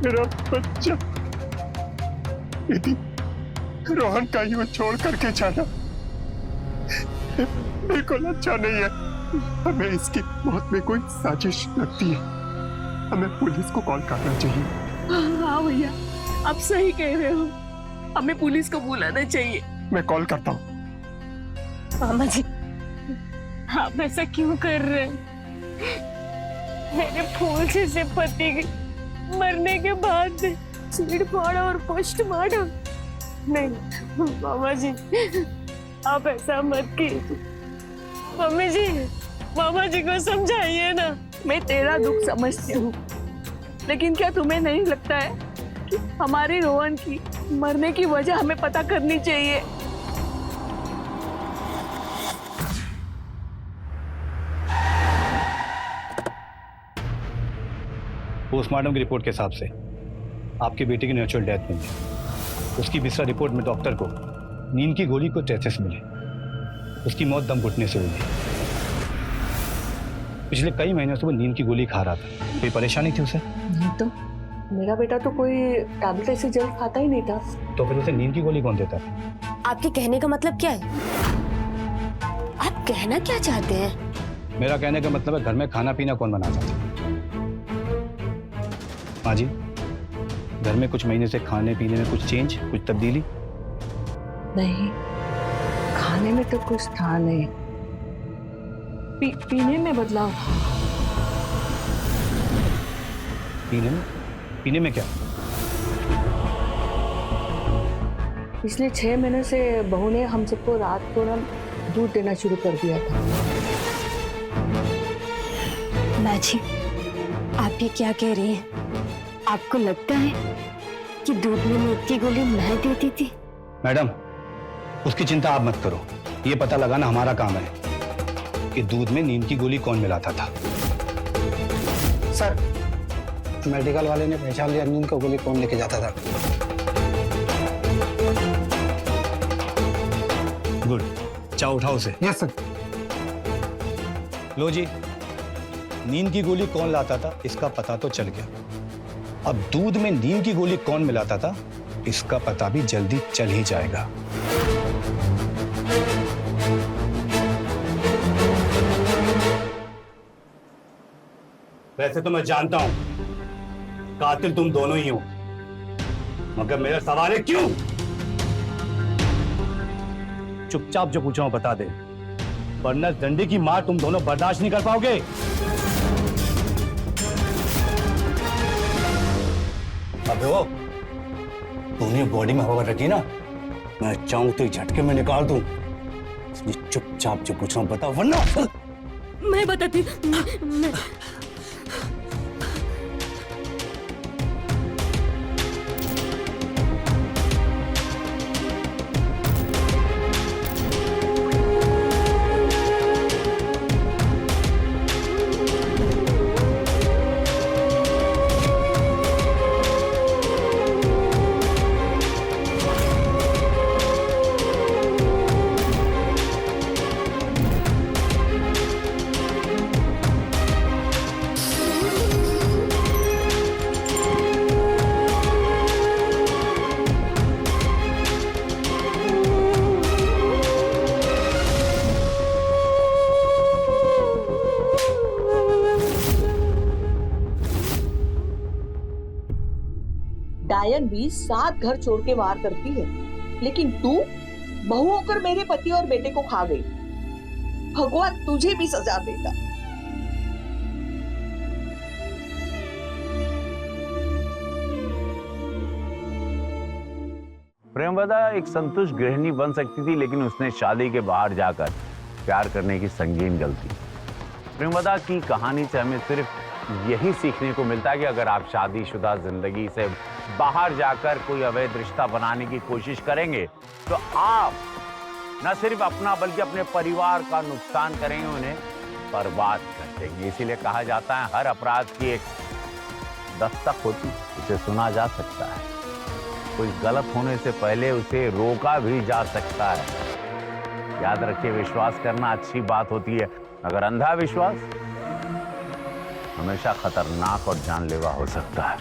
मेरा बच्चा। यदि रोहन का यूं छोड़ करके जाना बिल्कुल अच्छा नहीं है। हमें इसकी मौत में कोई साजिश लगती है। हमें पुलिस को कॉल करना चाहिए। हाँ भैया, आप सही कह रहे हो, हमें पुलिस को बुलाना चाहिए। मैं कॉल करता हूँ। मामा जी, आप ऐसा क्यों कर रहे हैं? मेरे फूल से पति के मरने के बाद चीड़-फाड़ और पोस्टमार्टम नहीं। मामा जी, आप ऐसा मत कीजिए। मम्मी जी, मामा जी को समझाइए ना। मैं तेरा दुख समझती हूँ, लेकिन क्या तुम्हें नहीं लगता है कि हमारी रोहन की मरने की वजह हमें पता करनी चाहिए? पोस्टमार्टम की रिपोर्ट के हिसाब से आपकी बेटी की नेचुरल डेथ हुई है। उसकी बिस्रा रिपोर्ट में डॉक्टर को नींद की गोली को ट्रेसेस मिले। उसकी मौत दम घुटने से हुई है। पिछले कई महीनों से वो नींद की गोली खा रहा था। कोई परेशानी थी उसे? नहीं तो, मेरा बेटा तो कोई टैबलेट ऐसे जल्द खाता ही नहीं था। तो फिर उसे नींद की गोली कौन देता था? आपके कहने का मतलब क्या है? आप कहना क्या चाहते हैं? मेरा कहने का मतलब है घर में खाना पीना कौन बनाता था? हाँ जी, घर में कुछ महीने से खाने पीने में कुछ चेंज, कुछ तब्दीली? नहीं, खाने में तो कुछ था नहीं, पीने में बदलाव। पीने में क्या? पिछले 6 महीने से बहू ने हम सबको रात को ना दूध देना शुरू कर दिया था। माँ जी, आप ये क्या कह रही हैं? आपको लगता है कि दूध में नींद की गोली मैं देती थी? मैडम, उसकी चिंता आप मत करो, ये पता लगाना हमारा काम है कि दूध में नींद की गोली कौन मिलाता था। सर, मेडिकल वाले ने पहचान लिया नींद की गोली कौन लेके जाता था। गुड, चाय उठाओ उसे। Yes sir. लो जी, नींद की गोली कौन लाता था इसका पता तो चल गया, अब दूध में नींद की गोली कौन मिलाता था इसका पता भी जल्दी चल ही जाएगा। वैसे तो मैं जानता हूं कातिल तुम दोनों ही हो, मगर मेरा सवाल है क्यों? चुपचाप जो पूछा हूं बता दे, वरना डंडे की मार तुम दोनों बर्दाश्त नहीं कर पाओगे। अबे वो तूने बॉडी में हवा रखी ना, मैं चाहूं तो एक झटके में निकाल दूं। इसलिए चुपचाप जो पूछ रहा हूं बता, वरना मैं बताती मैं... डायन भी 7 घर छोड़ के वार करती है, लेकिन तू बहू होकर मेरे पति और बेटे को खा गई। भगवान तुझे भी सजा देगा। प्रेमवदा एक संतुष्ट गृहिणी बन सकती थी, लेकिन उसने शादी के बाहर जाकर प्यार करने की संगीन गलती। प्रेमवदा की कहानी से हमें सिर्फ यही सीखने को मिलता है कि अगर आप शादीशुदा जिंदगी से बाहर जाकर कोई अवैध रिश्ता बनाने की कोशिश करेंगे तो आप न सिर्फ अपना बल्कि अपने परिवार का नुकसान करेंगे, उन्हें बर्बाद कर देंगे। इसीलिए कहा जाता है हर अपराध की एक दस्तक होती, उसे सुना जा सकता है, कोई गलत होने से पहले उसे रोका भी जा सकता है। याद रखिए, विश्वास करना अच्छी बात होती है, मगर अंधा विश्वास हमेशा खतरनाक और जानलेवा हो सकता है।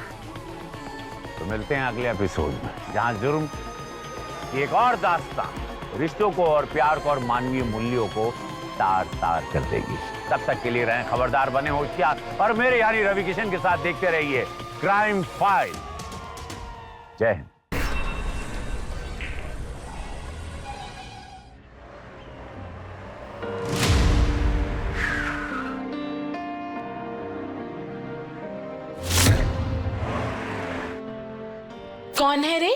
तो मिलते हैं अगले एपिसोड में, जहां जुर्म की एक और दास्तान रिश्तों को और प्यार को और मानवीय मूल्यों को तार तार कर देगी। तब तक के लिए रहें खबरदार, बने होशियार और मेरे यानी रवि किशन के साथ देखते रहिए क्राइम फाइल। जय हिंद। कौन है रे?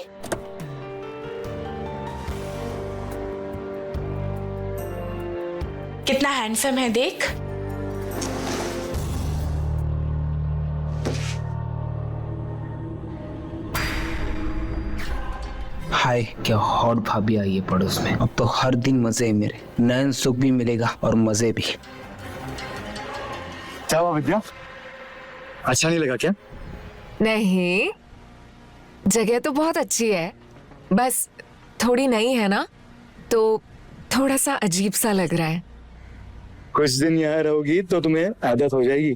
कितना हैंडसम है देख। हाय, क्या हॉट भाभी आई है पड़ोस में। अब तो हर दिन मजे है मेरे, नयन सुख भी मिलेगा और मजे भी। क्या हुआ विद्या, अच्छा नहीं लगा क्या? नहीं, जगह तो बहुत अच्छी है, बस थोड़ी नई है ना, तो थोड़ा सा अजीब सा लग रहा है। कुछ दिन यहाँ रहोगी तो तुम्हें आदत हो जाएगी,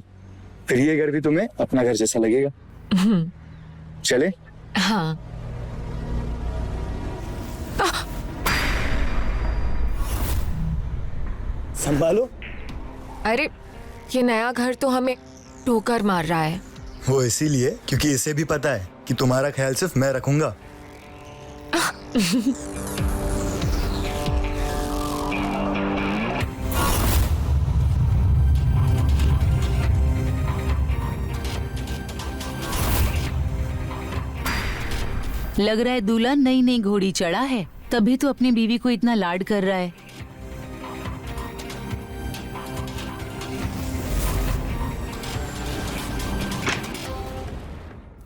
फिर ये घर भी तुम्हें अपना घर जैसा लगेगा। चले? हाँ। संभालो। अरे, ये नया घर तो हमें ठोकर मार रहा है। वो इसीलिए क्योंकि इसे भी पता है कि तुम्हारा ख्याल सिर्फ मैं रखूंगा। लग रहा है दूल्हा नई नई घोड़ी चढ़ा है, तभी तो अपनी बीवी को इतना लाड कर रहा है।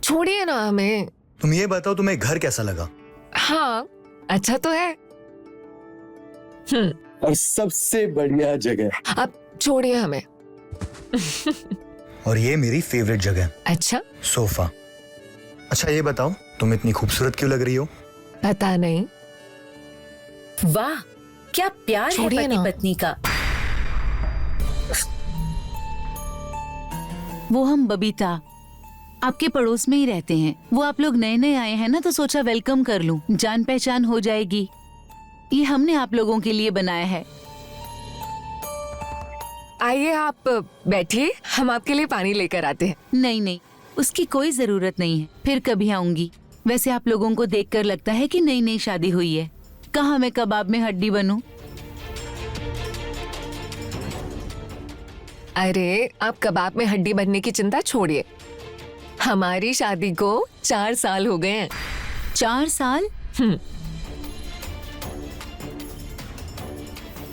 छोड़िए ना हमें। तुम ये बताओ तुम्हें घर कैसा लगा? हाँ, अच्छा तो है। और सबसे बढ़िया जगह। अब छोड़िए हमें। और ये मेरी फेवरेट जगह। अच्छा, सोफा। अच्छा ये बताओ तुम इतनी खूबसूरत क्यों लग रही हो? पता नहीं। वाह, क्या प्यार है पति पत्नी का। वो हम बबीता आपके पड़ोस में ही रहते हैं। वो आप लोग नए नए आए हैं ना, तो सोचा वेलकम कर लूं, जान पहचान हो जाएगी। ये हमने आप लोगों के लिए बनाया है। आइए आप बैठिए, हम आपके लिए पानी लेकर आते हैं। नहीं नहीं, उसकी कोई जरूरत नहीं है, फिर कभी आऊंगी। वैसे आप लोगों को देखकर लगता है कि नई नई शादी हुई है। कहाँ मैं कबाब में हड्डी बनूं? अरे आप कबाब में हड्डी बनने की चिंता छोड़िए। हमारी शादी को 4 साल हो गए हैं। 4 साल?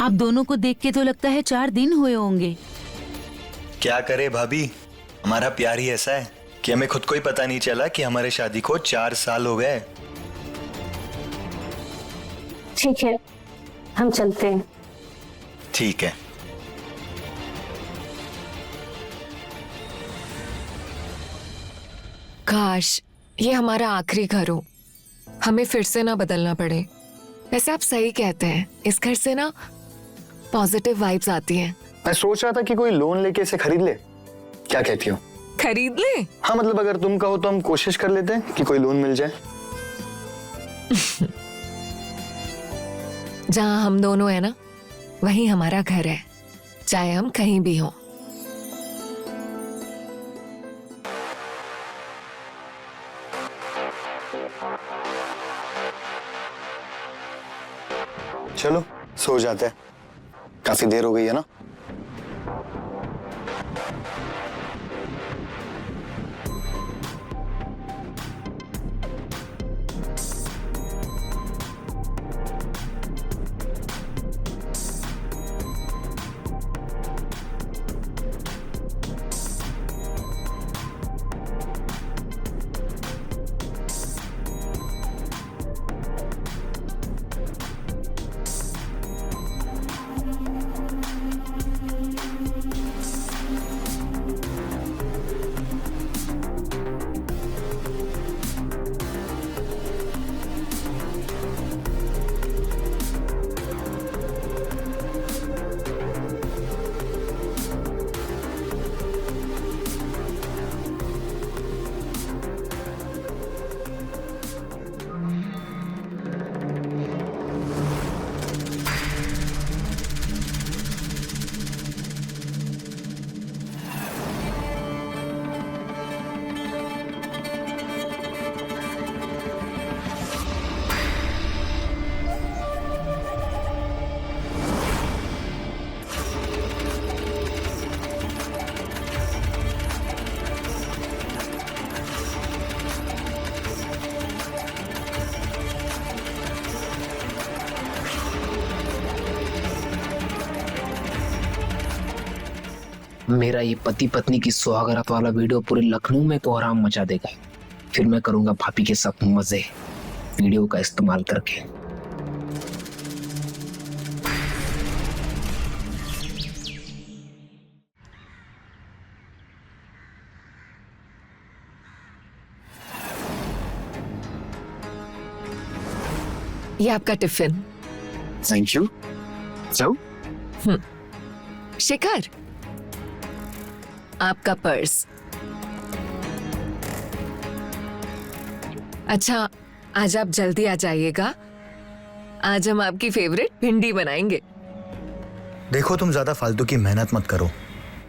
आप दोनों को देख के तो लगता है 4 दिन हुए होंगे। क्या करे भाभी, हमारा प्यार ही ऐसा है कि हमें खुद को ही पता नहीं चला कि हमारे शादी को 4 साल हो गए। ठीक है, हम चलते हैं। ठीक है। काश ये हमारा आखिरी घर हो, हमें फिर से ना बदलना पड़े। वैसे आप सही कहते हैं, इस घर से ना पॉजिटिव वाइब्स आती हैं। मैं सोच रहा था कि कोई लोन लेके इसे खरीद ले, क्या कहती हो? खरीद ले? हाँ मतलब अगर तुम कहो तो हम कोशिश कर लेते हैं कि कोई लोन मिल जाए। जहाँ हम दोनों है ना, वहीं हमारा घर है, चाहे हम कहीं भी हों। चलो सो जाते हैं, काफी देर हो गई है ना। मेरा ये पति पत्नी की सुहागरात वाला वीडियो पूरे लखनऊ में तो आराम मचा देगा। फिर मैं करूंगा भाभी के साथ मजे, वीडियो का इस्तेमाल करके। ये आपका टिफिन। Thank you. जाओ। शिखर, आपका पर्स। अच्छा, आज आप जल्दी आ जाइएगा, आज हम आपकी फेवरेट भिंडी बनाएंगे। देखो तुम ज्यादा फालतू की मेहनत मत करो,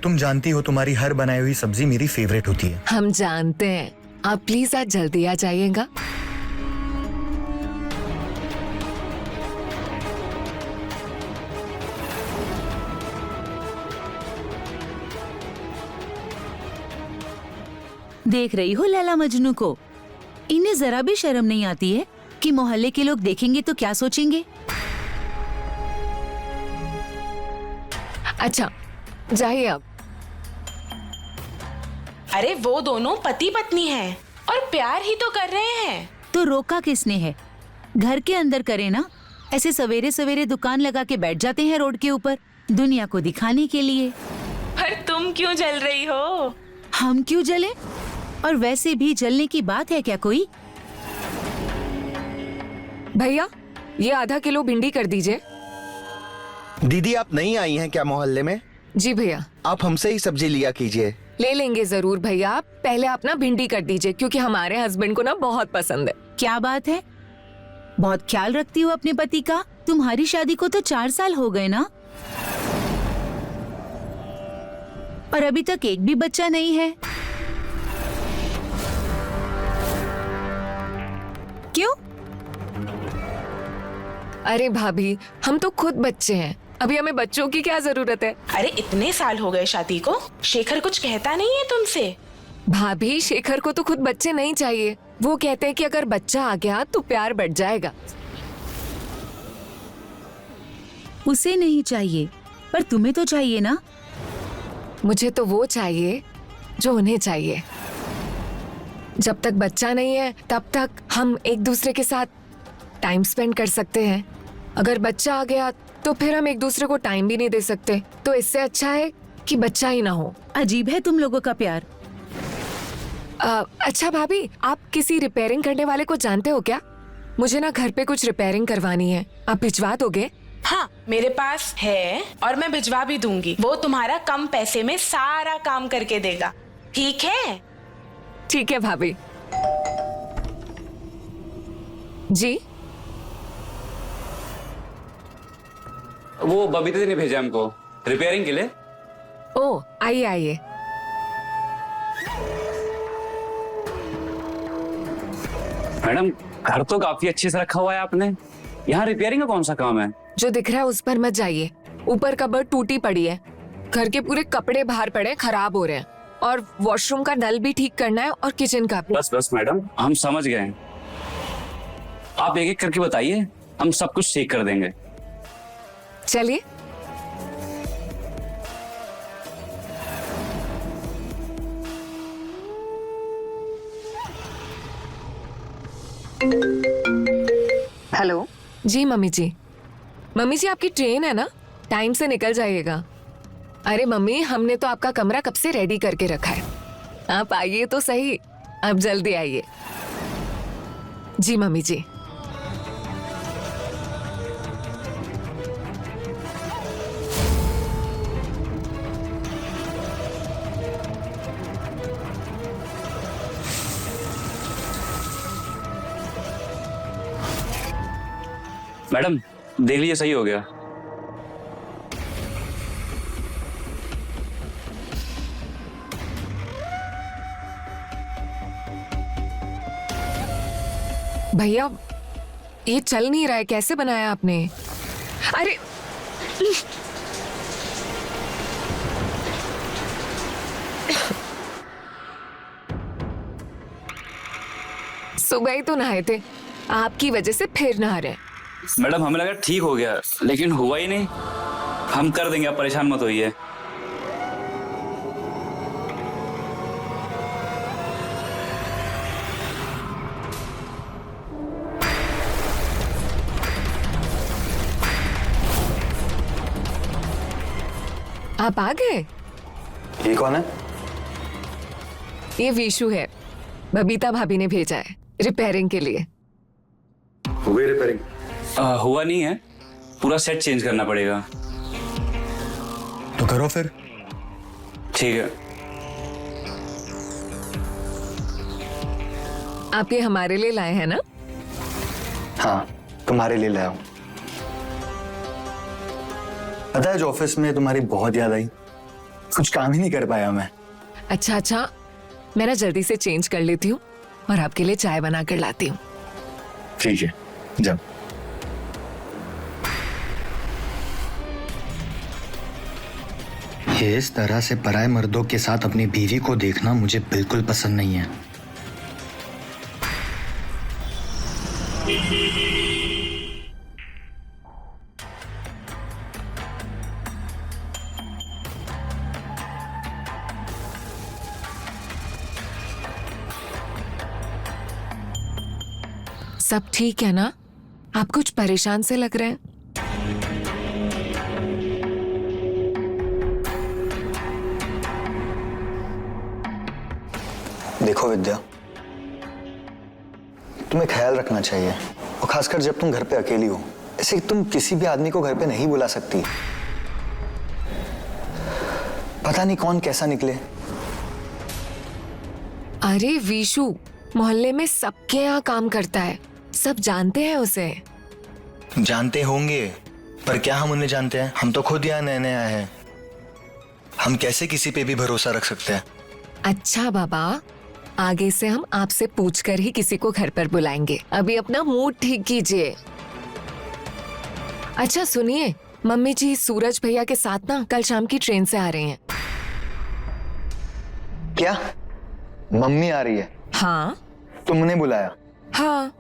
तुम जानती हो तुम्हारी हर बनाई हुई सब्जी मेरी फेवरेट होती है। हम जानते हैं। आप प्लीज आज जल्दी आ जाइएगा। देख रही हो लैला मजनू को? इन्हें जरा भी शर्म नहीं आती है कि मोहल्ले के लोग देखेंगे तो क्या सोचेंगे। अच्छा जाइए अब। अरे वो दोनों पति पत्नी हैं और प्यार ही तो कर रहे हैं। तो रोका किसने है? घर के अंदर करे ना। ऐसे सवेरे सवेरे दुकान लगा के बैठ जाते हैं रोड के ऊपर, दुनिया को दिखाने के लिए। पर तुम क्यों जल रही हो? हम क्यों जले? और वैसे भी जलने की बात है क्या कोई? भैया ये आधा किलो भिंडी कर दीजिए। दीदी आप नई आई हैं क्या मोहल्ले में? जी भैया। आप हमसे ही सब्जी लिया कीजिए। ले लेंगे जरूर भैया। आप पहले आप ना भिंडी कर दीजिए क्योंकि हमारे हस्बैंड को ना बहुत पसंद है। क्या बात है? बहुत ख्याल रखती हो अपने पति का। तुम्हारी शादी को तो 4 साल हो गए ना, और अभी तक एक भी बच्चा नहीं है। क्यों? अरे भाभी हम तो खुद बच्चे हैं, अभी हमें बच्चों की क्या जरूरत है? अरे इतने साल हो गए शादी को, शेखर कुछ कहता नहीं है तुमसे? भाभी शेखर को तो खुद बच्चे नहीं चाहिए। वो कहते हैं कि अगर बच्चा आ गया तो प्यार बढ़ जाएगा। उसे नहीं चाहिए, पर तुम्हें तो चाहिए ना। मुझे तो वो चाहिए जो उन्हें चाहिए। जब तक बच्चा नहीं है तब तक हम एक दूसरे के साथ टाइम स्पेंड कर सकते हैं। अगर बच्चा आ गया तो फिर हम एक दूसरे को टाइम भी नहीं दे सकते। तो इससे अच्छा है कि बच्चा ही ना हो। अजीब है तुम लोगों का प्यार। अच्छा भाभी, आप किसी रिपेयरिंग करने वाले को जानते हो क्या? मुझे ना घर पे कुछ रिपेयरिंग करवानी है, आप भिजवा दोगे? हाँ मेरे पास है और मैं भिजवा भी दूंगी। वो तुम्हारा कम पैसे में सारा काम करके देगा। ठीक है? ठीक है भाभी जी। वो बबीता ने भेजा हमको रिपेयरिंग के लिए। ओ आइए आइए। मैडम घर तो काफी अच्छे से रखा हुआ है आपने, यहाँ रिपेयरिंग का कौन सा काम है? जो दिख रहा है उस पर मत जाइए। ऊपर कबर्ड टूटी पड़ी है, घर के पूरे कपड़े बाहर पड़े खराब हो रहे हैं, और वॉशरूम का नल भी ठीक करना है और किचन का भी। बस बस मैडम हम समझ गए हैं, आप एक एक करके बताइए, हम सब कुछ ठीक कर देंगे। चलिए। हेलो जी मम्मी जी। मम्मी जी आपकी ट्रेन है ना, टाइम से निकल जाइएगा। अरे मम्मी हमने तो आपका कमरा कब से रेडी करके रखा है, आप आइए तो सही। अब जल्दी आइए। जी मम्मी जी। मैडम देख लीजिए सही हो गया। भैया ये चल नहीं रहा है, कैसे बनाया आपने? अरे सुबह ही तो नहाए थे, आपकी वजह से फिर नहा रहे। मैडम हमें लगा ठीक हो गया, लेकिन हुआ ही नहीं। हम कर देंगे, आप परेशान मत होइए। आप आ गए? ये कौन है? ये विशु है, बबीता भाभी ने भेजा है रिपेयरिंग के लिए। हो गई रिपेयरिंग? हुआ नहीं है, पूरा सेट चेंज करना पड़ेगा। तो करो फिर। ठीक है। आप ये हमारे लिए लाए हैं ना? हाँ तुम्हारे लिए लाया हूं। पता है जो ऑफिस में तुम्हारी बहुत याद आई, कुछ काम ही नहीं कर पाया मैं। अच्छा, मैं ना जल्दी से चेंज कर लेती हूँ और आपके लिए चाय बना कर लाती हूँ। ठीक है, जब ये इस तरह से पराये मर्दों के साथ अपनी बीवी को देखना मुझे बिल्कुल पसंद नहीं है। सब ठीक है ना? आप कुछ परेशान से लग रहे हैं। देखो विद्या, तुम्हें ख्याल रखना चाहिए, और खासकर जब तुम घर पे अकेली हो। ऐसे तुम किसी भी आदमी को घर पे नहीं बुला सकती। पता नहीं कौन कैसा निकले। अरे वीशु मोहल्ले में सबके यहाँ काम करता है, सब जानते हैं उसे। जानते होंगे, पर क्या हम उन्हें जानते हैं? हम तो खुद यहाँ नए नए आए हैं। हम कैसे किसी पे भी भरोसा रख सकते हैं? अच्छा बाबा, आगे से हम आपसे पूछकर ही किसी को घर पर बुलाएंगे। अभी अपना मूड ठीक कीजिए। अच्छा सुनिए, मम्मी जी सूरज भैया के साथ ना कल शाम की ट्रेन से आ रहे हैं। क्या मम्मी आ रही है? हाँ। तुमने बुलाया? हाँ।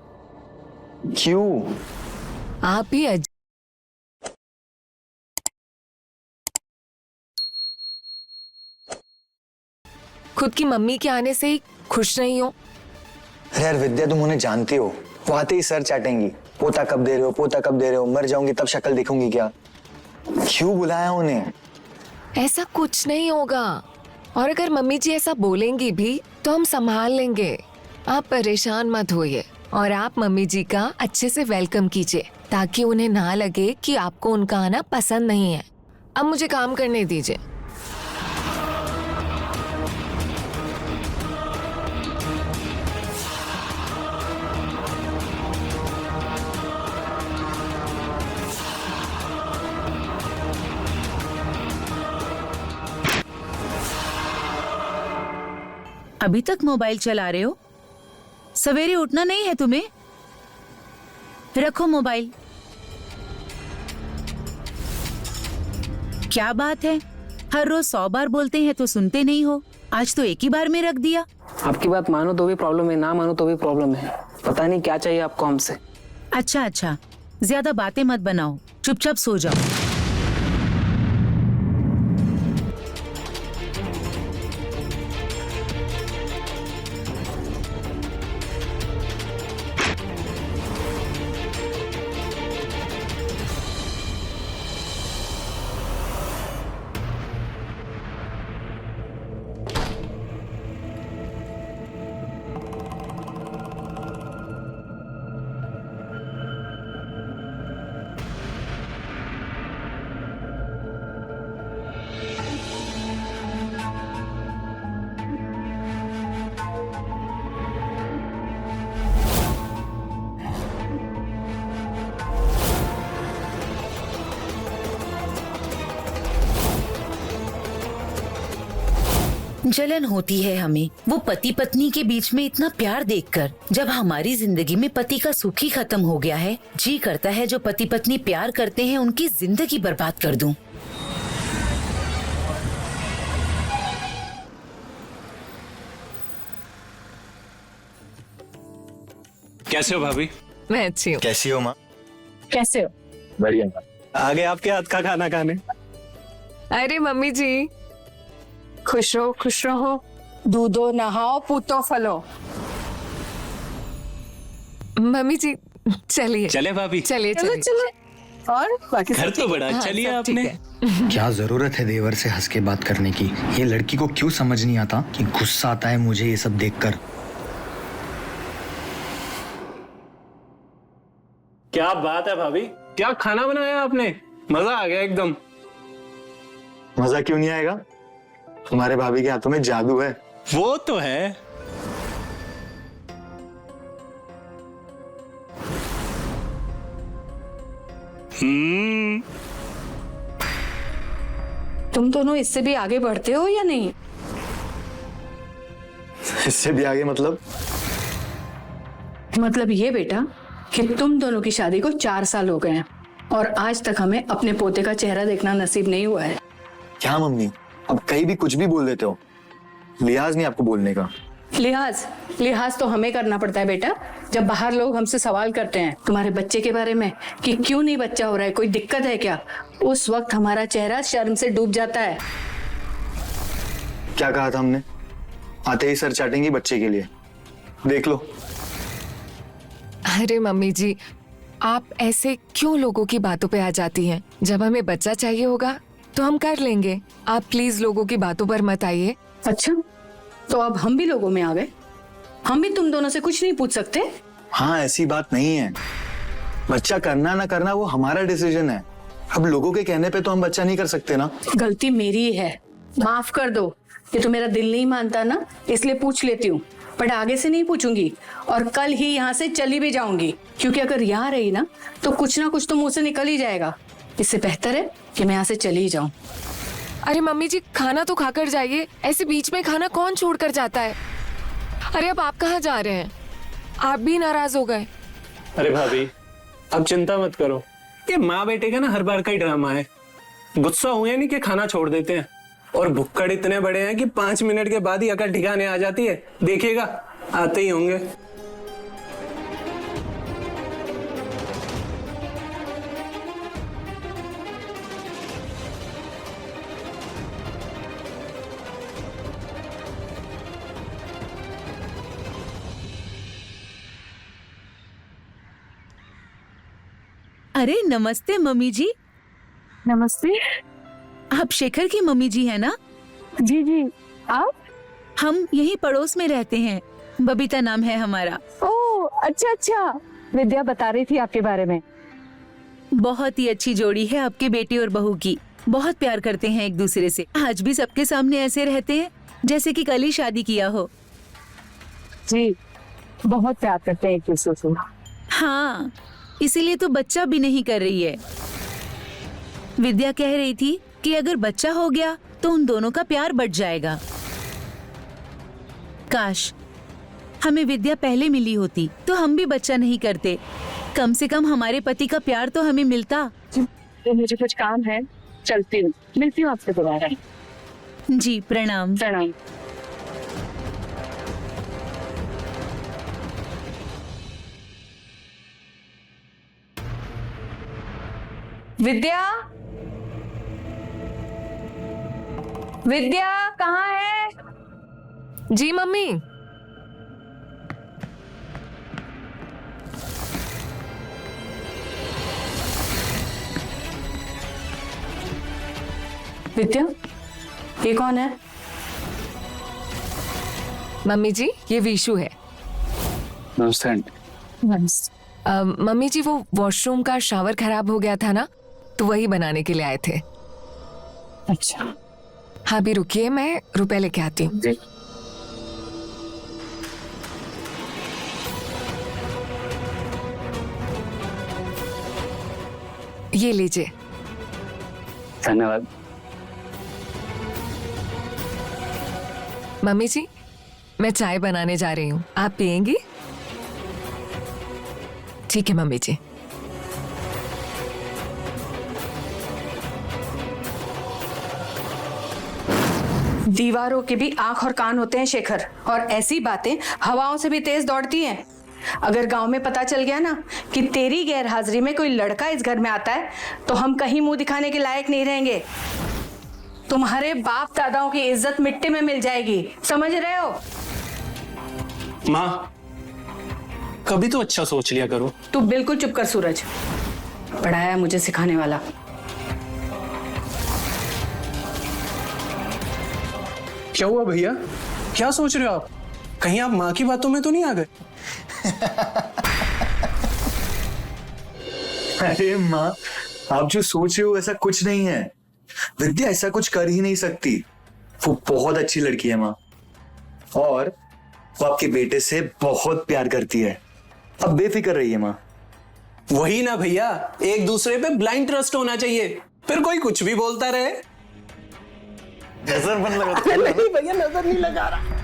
क्यों? आप ही खुद की मम्मी के आने से ही खुश नहीं हो? अरे यार विद्या, तुम उन्हें जानती हो, वो आते ही सर चाटेंगी। पोता कब दे रहे हो, पोता कब दे रहे हो, मर जाऊंगी तब शक्ल दिखूंगी क्या? क्यों बुलाया उन्हें? ऐसा कुछ नहीं होगा, और अगर मम्मी जी ऐसा बोलेंगी भी तो हम संभाल लेंगे। आप परेशान मत होइए, और आप मम्मी जी का अच्छे से वेलकम कीजिए ताकि उन्हें ना लगे कि आपको उनका आना पसंद नहीं है। अब मुझे काम करने दीजिए। अभी तक मोबाइल चला रहे हो? सवेरे उठना नहीं है तुम्हें? रखो मोबाइल। क्या बात है, हर रोज 100 बार बोलते हैं तो सुनते नहीं हो, आज तो एक ही बार में रख दिया। आपकी बात मानो तो भी प्रॉब्लम है, ना मानो तो भी प्रॉब्लम है। पता नहीं क्या चाहिए आपको हमसे। अच्छा, ज्यादा बातें मत बनाओ, चुपचाप सो जाओ। जलन होती है हमें वो पति पत्नी के बीच में इतना प्यार देखकर। जब हमारी जिंदगी में पति का सुख ही खत्म हो गया है, जी करता है जो पति पत्नी प्यार करते हैं उनकी जिंदगी बर्बाद कर दूं। कैसे हो भाभी? मैं अच्छी हूँ। कैसी हो माँ? कैसे हो? बढ़िया। आगे आपके हाथ का खाना खाने। अरे मम्मी जी, खुश रहो, दूधो नहाओ, पूतो फलो। मम्मी जी चलिए। चले भाभी? चलिए। और बाकी घर तो बड़ा अच्छा लिया आपने। क्या जरूरत है देवर से हंस के बात करने की? ये लड़की को क्यों समझ नहीं आता कि गुस्सा आता है मुझे ये सब देखकर। क्या बात है भाभी, क्या खाना बनाया आपने, मजा आ गया एकदम। मजा क्यों नहीं आएगा? तुम्हारे भाभी के हाथों में जादू है। वो तो है। तुम दोनों इससे भी आगे बढ़ते हो या नहीं? इससे भी आगे मतलब ये बेटा कि तुम दोनों की शादी को 4 साल हो गए हैं और आज तक हमें अपने पोते का चेहरा देखना नसीब नहीं हुआ है। क्या मम्मी, अब कहीं भी कुछ भी बोल देते हो, लिहाज नहीं आपको बोलने का। लिहाज तो हमें करना पड़ता है बेटा, जब बाहर लोग हमसे सवाल करते हैं तुम्हारे बच्चे के बारे में कि क्यों नहीं बच्चा हो रहा है, कोई दिक्कत है क्या, उस वक्त हमारा चेहरा शर्म से डूब जाता है। क्या कहा था हमने? आते ही सर चाटेंगी बच्चे के लिए, देख लो। अरे मम्मी जी, आप ऐसे क्यों लोगों की बातों पे आ जाती हैं? जब हमें बच्चा चाहिए होगा तो हम कर लेंगे, आप प्लीज लोगों की बातों पर मत आइए। अच्छा, तो अब हम भी लोगों में आ गए? हम भी तुम दोनों से कुछ नहीं पूछ सकते? हाँ, ऐसी बात नहीं है। बच्चा करना ना करना वो हमारा डिसीजन है। अब लोगों के कहने पे तो हम बच्चा नहीं कर सकते ना। गलती मेरी है, माफ कर दो। ये तो मेरा दिल नहीं मानता ना, इसलिए पूछ लेती हूँ, बट आगे से नहीं पूछूंगी और कल ही यहाँ से चली भी जाऊंगी, क्योंकि अगर यहाँ रही ना तो कुछ ना कुछ तो मुंह से निकल ही जाएगा। इससे बेहतर है कि मैं यहाँ से चली ही जाऊं। अरे मम्मी जी, खाना तो खाकर जाइए, ऐसे बीच में खाना कौन छोड़ कर जाता है? अरे अब आप कहाँ जा रहे हैं? आप भी नाराज हो गए। अरे भाभी, अब चिंता मत करो, ये माँ बेटे का ना हर बार का ही ड्रामा है। गुस्सा हुए नहीं कि खाना छोड़ देते हैं, और भुक्कड़ इतने बड़े हैं कि 5 मिनट के बाद ही अकल ठिकाने आ जाती है। देखिएगा, आते ही होंगे। अरे नमस्ते मम्मी जी। नमस्ते। आप शेखर की मम्मी जी है ना? जी जी। आप? हम यही पड़ोस में रहते हैं, बबीता नाम है हमारा। ओह अच्छा अच्छा, विद्या बता रही थी आपके बारे में। बहुत ही अच्छी जोड़ी है आपके बेटे और बहू की, बहुत प्यार करते हैं एक दूसरे से। आज भी सबके सामने ऐसे रहते हैं जैसे कि कल ही शादी किया हो। जी, बहुत प्यार करते हैं एक दूसरे से। हाँ, इसीलिए तो बच्चा भी नहीं कर रही है। विद्या कह रही थी कि अगर बच्चा हो गया तो उन दोनों का प्यार बढ़ जाएगा। काश हमें विद्या पहले मिली होती तो हम भी बच्चा नहीं करते, कम से कम हमारे पति का प्यार तो हमें मिलता। तो मुझे कुछ काम है, चलती हूँ, मिलती हूँ आपसे दोबारा। जी प्रणाम। प्रणाम। विद्या, विद्या कहाँ है? जी मम्मी। विद्या, ये कौन है? मम्मी जी, ये विशु है। नमस्ते। मम्मी जी, वो वॉशरूम का शावर खराब हो गया था ना, तो वही बनाने के लिए आए थे। अच्छा। हाँ, भी रुकिए, मैं रुपए लेके आती हूँ। ये लीजिए। धन्यवाद। मम्मी जी, मैं चाय बनाने जा रही हूँ, आप पियेंगी? ठीक है मम्मी जी। दीवारों के भी आंख और कान होते हैं शेखर, और ऐसी बातें हवाओं से भी तेज दौड़ती हैं। अगर गांव में पता चल गया ना कि तेरी गैर हाजिरी में कोई लड़का इस घर में आता है तो हम कहीं मुंह दिखाने के लायक नहीं रहेंगे। तुम्हारे बाप दादाओं की इज्जत मिट्टी में मिल जाएगी, समझ रहे हो? माँ, कभी तो अच्छा सोच लिया करो। तू बिल्कुल चुप कर सूरज, पढ़ाया मुझे सिखाने वाला। क्या हुआ भैया, क्या सोच रहे हो आप? कहीं आप माँ की बातों में तो नहीं आ गए? अरे माँ, आप जो सोच रहे हो ऐसा कुछ नहीं है। विद्या ऐसा कुछ कर ही नहीं सकती, वो बहुत अच्छी लड़की है माँ, और वो आपके बेटे से बहुत प्यार करती है। अब बेफिक्र रहिए माँ। वही ना भैया, एक दूसरे पे ब्लाइंड ट्रस्ट होना चाहिए, फिर कोई कुछ भी बोलता रहे। नजर बन लगा नहीं भैया, नजर नहीं लगा रहा।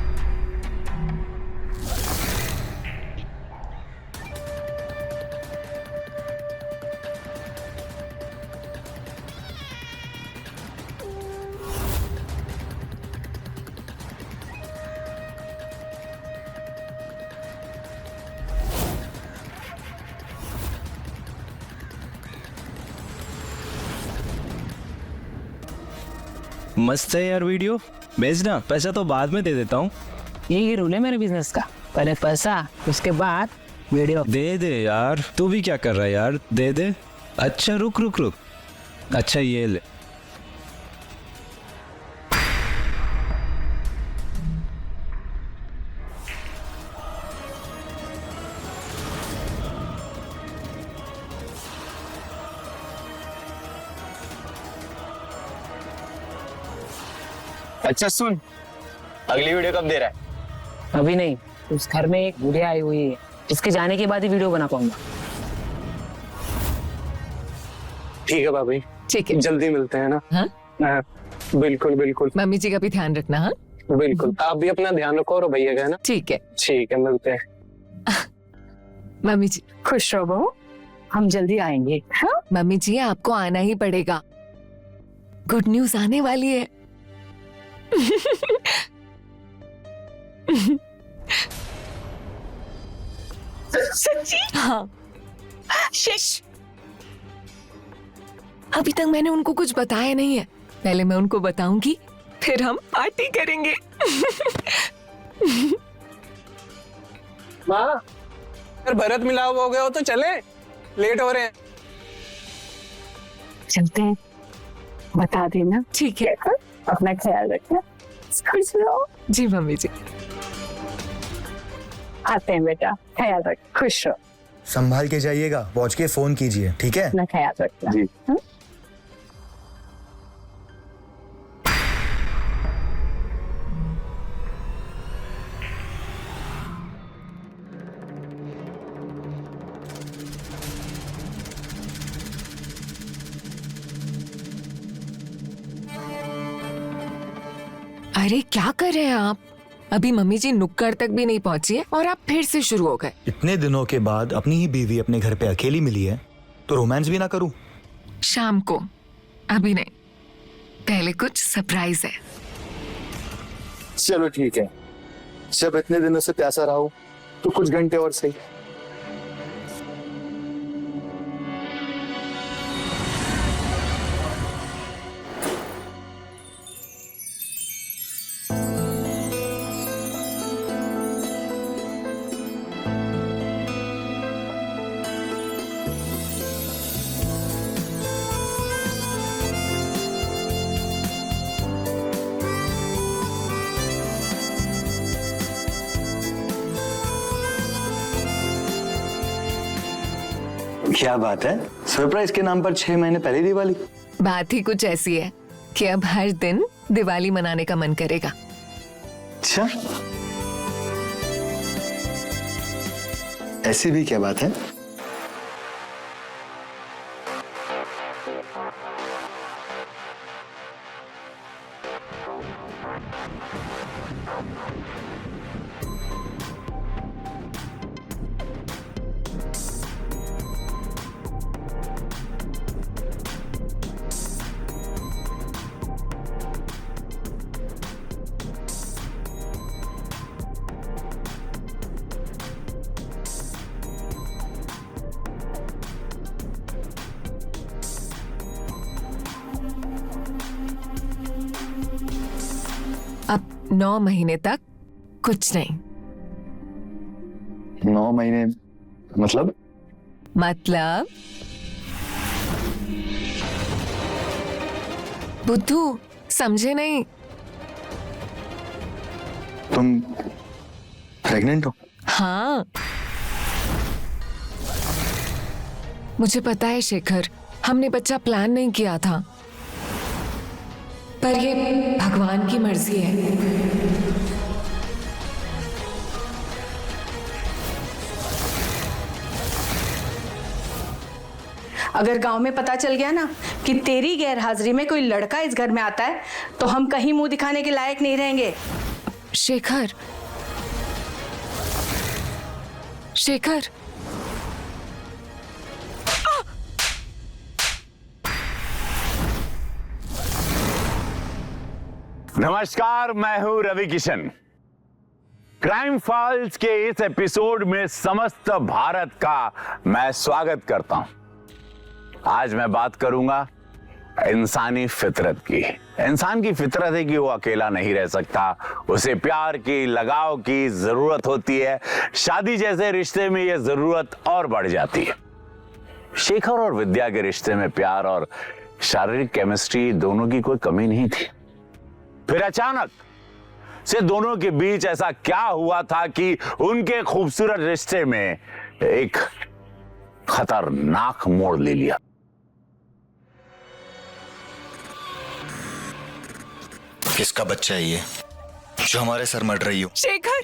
मस्त है यार वीडियो, भेजना। पैसा तो बाद में दे देता हूँ। यही रूल है मेरे बिजनेस का, पहले पैसा उसके बाद वीडियो। दे दे यार, तू भी क्या कर रहा है यार, दे दे। अच्छा रुक रुक रुक, अच्छा ये ले। अच्छा सुन, अगली वीडियो कब दे रहा है? अभी नहीं, उस घर में एक बुढ़िया आई हुई है, इसके जाने के बाद ही वीडियो बना पाऊंगा। ठीक है भाभी, ठीक है, जल्दी मिलते हैं ना। हाँ? बिल्कुल बिल्कुल। मम्मी जी का भी ध्यान रखना। हाँ बिल्कुल, आप भी अपना ध्यान रखो और भैया का ना। ठीक है। ठीक है, मिलते हैं। मम्मी जी खुश रहो बहू, हम जल्दी आएंगे। हाँ? मम्मी जी आपको आना ही पड़ेगा, गुड न्यूज आने वाली है। सच्ची? हाँ। शिश, अभी तक मैंने उनको कुछ बताया नहीं है, पहले मैं उनको बताऊंगी, फिर हम पार्टी करेंगे। माँ, अगर भरत मिलाप हो गया हो तो चले, लेट हो रहे हैं। चलते हैं, बता देना। ठीक है, अपना ख्याल रखना, खुश रहो। जी मम्मी जी। आते हैं बेटा, ख्याल रख, खुश रहो। संभाल के जाइएगा, पहुंच के फोन कीजिए, ठीक है? अपना ख्याल रखना जी। अरे क्या कर रहे हैं आप? अभी मम्मी जी नुक्कड़ तक भी नहीं पहुंची है और आप फिर से शुरू हो गए। इतने दिनों के बाद अपनी ही बीवी अपने घर पे अकेली मिली है, तो रोमांस भी ना करूं? शाम को, अभी नहीं, पहले कुछ सरप्राइज है। चलो ठीक है, जब इतने दिनों से प्यासा रहा हूं, तो कुछ घंटे और सही। क्या बात है, सरप्राइज के नाम पर 6 महीने पहले दिवाली। बात ही कुछ ऐसी है कि अब हर दिन दिवाली मनाने का मन करेगा। अच्छा, ऐसी भी क्या बात है? अब 9 महीने तक कुछ नहीं। 9 महीने मतलब? मतलब बुद्धू समझे नहीं? तुम प्रेग्नेंट हो? हाँ, मुझे पता है शेखर, हमने बच्चा प्लान नहीं किया था, पर ये भगवान की मर्जी है। अगर गांव में पता चल गया ना कि तेरी गैर हाजिरी में कोई लड़का इस घर में आता है तो हम कहीं मुंह दिखाने के लायक नहीं रहेंगे। शेखर, शेखर, नमस्कार, मैं हूं रवि किशन। क्राइम फाइल्स के इस एपिसोड में समस्त भारत का मैं स्वागत करता हूं। आज मैं बात करूंगा इंसानी फितरत की। इंसान की फितरत है कि वो अकेला नहीं रह सकता, उसे प्यार की, लगाव की जरूरत होती है। शादी जैसे रिश्ते में यह जरूरत और बढ़ जाती है। शेखर और विद्या के रिश्ते में प्यार और शारीरिक केमिस्ट्री दोनों की कोई कमी नहीं थी। फिर अचानक से दोनों के बीच ऐसा क्या हुआ था कि उनके खूबसूरत रिश्ते में एक खतरनाक मोड़ ले लिया। किसका बच्चा है ये जो हमारे सर मर रही हो? शेखर,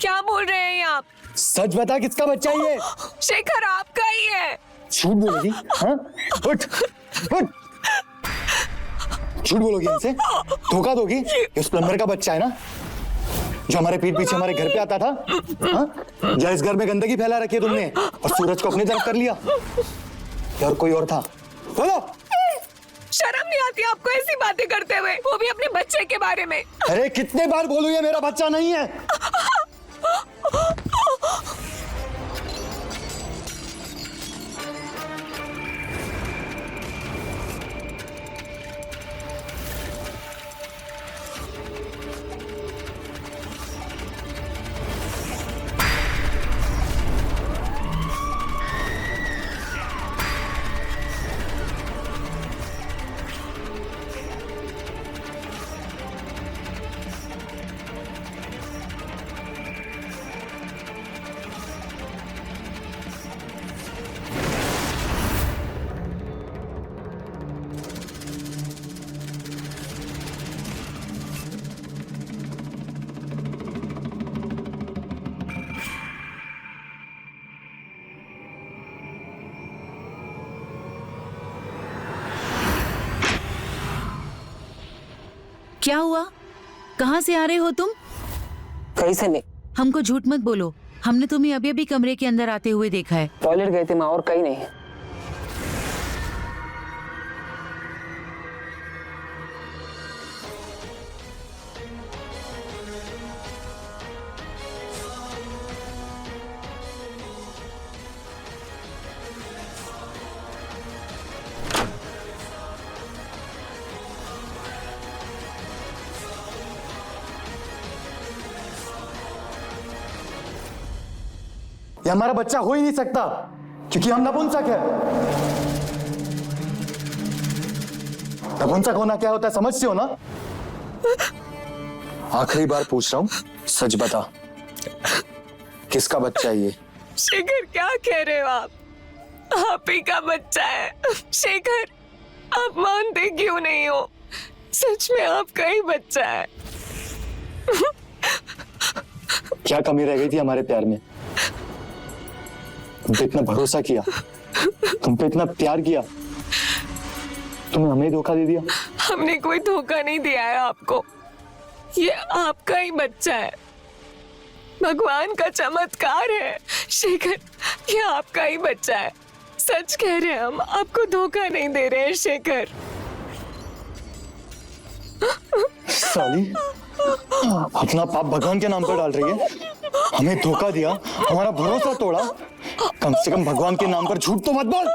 क्या बोल रहे हैं आप? सच बता, किसका बच्चा है ये? शेखर, आपका ही है। झूठ बोलोगी? हाँ? उठ, उठ। झूठ बोलोगी इनसे? धोखा दोगी? इस प्लम्बर का बच्चा है ना, जो हमारे पीठ पीछे हमारे घर पे आता था? हाँ? या इस घर में गंदगी फैला रखी है तुमने और सूरज को अपनी तरफ कर लिया? या और कोई और था? बोलो। शर्म नहीं आती आपको ऐसी बातें करते हुए, वो भी अपने बच्चे के बारे में? अरे कितने बार बोलूं, ये मेरा बच्चा नहीं है। क्या हुआ? कहाँ से आ रहे हो तुम? कहीं से नहीं। हमको झूठ मत बोलो, हमने तुम्हें अभी अभी कमरे के अंदर आते हुए देखा है। टॉयलेट गए थे माँ, और कहीं नहीं। ये हमारा बच्चा हो ही नहीं सकता क्योंकि हम नपुंसक है। नपुंसक होना क्या होता है समझते हो ना? आखिरी बार पूछ रहा हूं, सच बता, किसका बच्चा है ये? शेखर, क्या कह रहे हो आप? आप ही का बच्चा है। शेखर, आप मानते क्यों नहीं हो? सच में आपका ही बच्चा है। क्या कमी रह गई थी हमारे प्यार में? तुम पे इतना भरोसा किया, तुम पे इतना प्यार किया, तुमने हमें धोखा दे दिया। हमने कोई धोखा नहीं दिया है आपको, ये आपका ही बच्चा है। भगवान का चमत्कार है। शेखर, ये आपका ही बच्चा है। सच कह रहे हैं हम, आपको धोखा नहीं दे रहे हैं शेखर। साली, अपना पाप भगवान के नाम पर डाल रही है। हमें धोखा दिया, हमारा भरोसा तोड़ा, कम से कम भगवान के नाम पर झूठ तो मत बोल।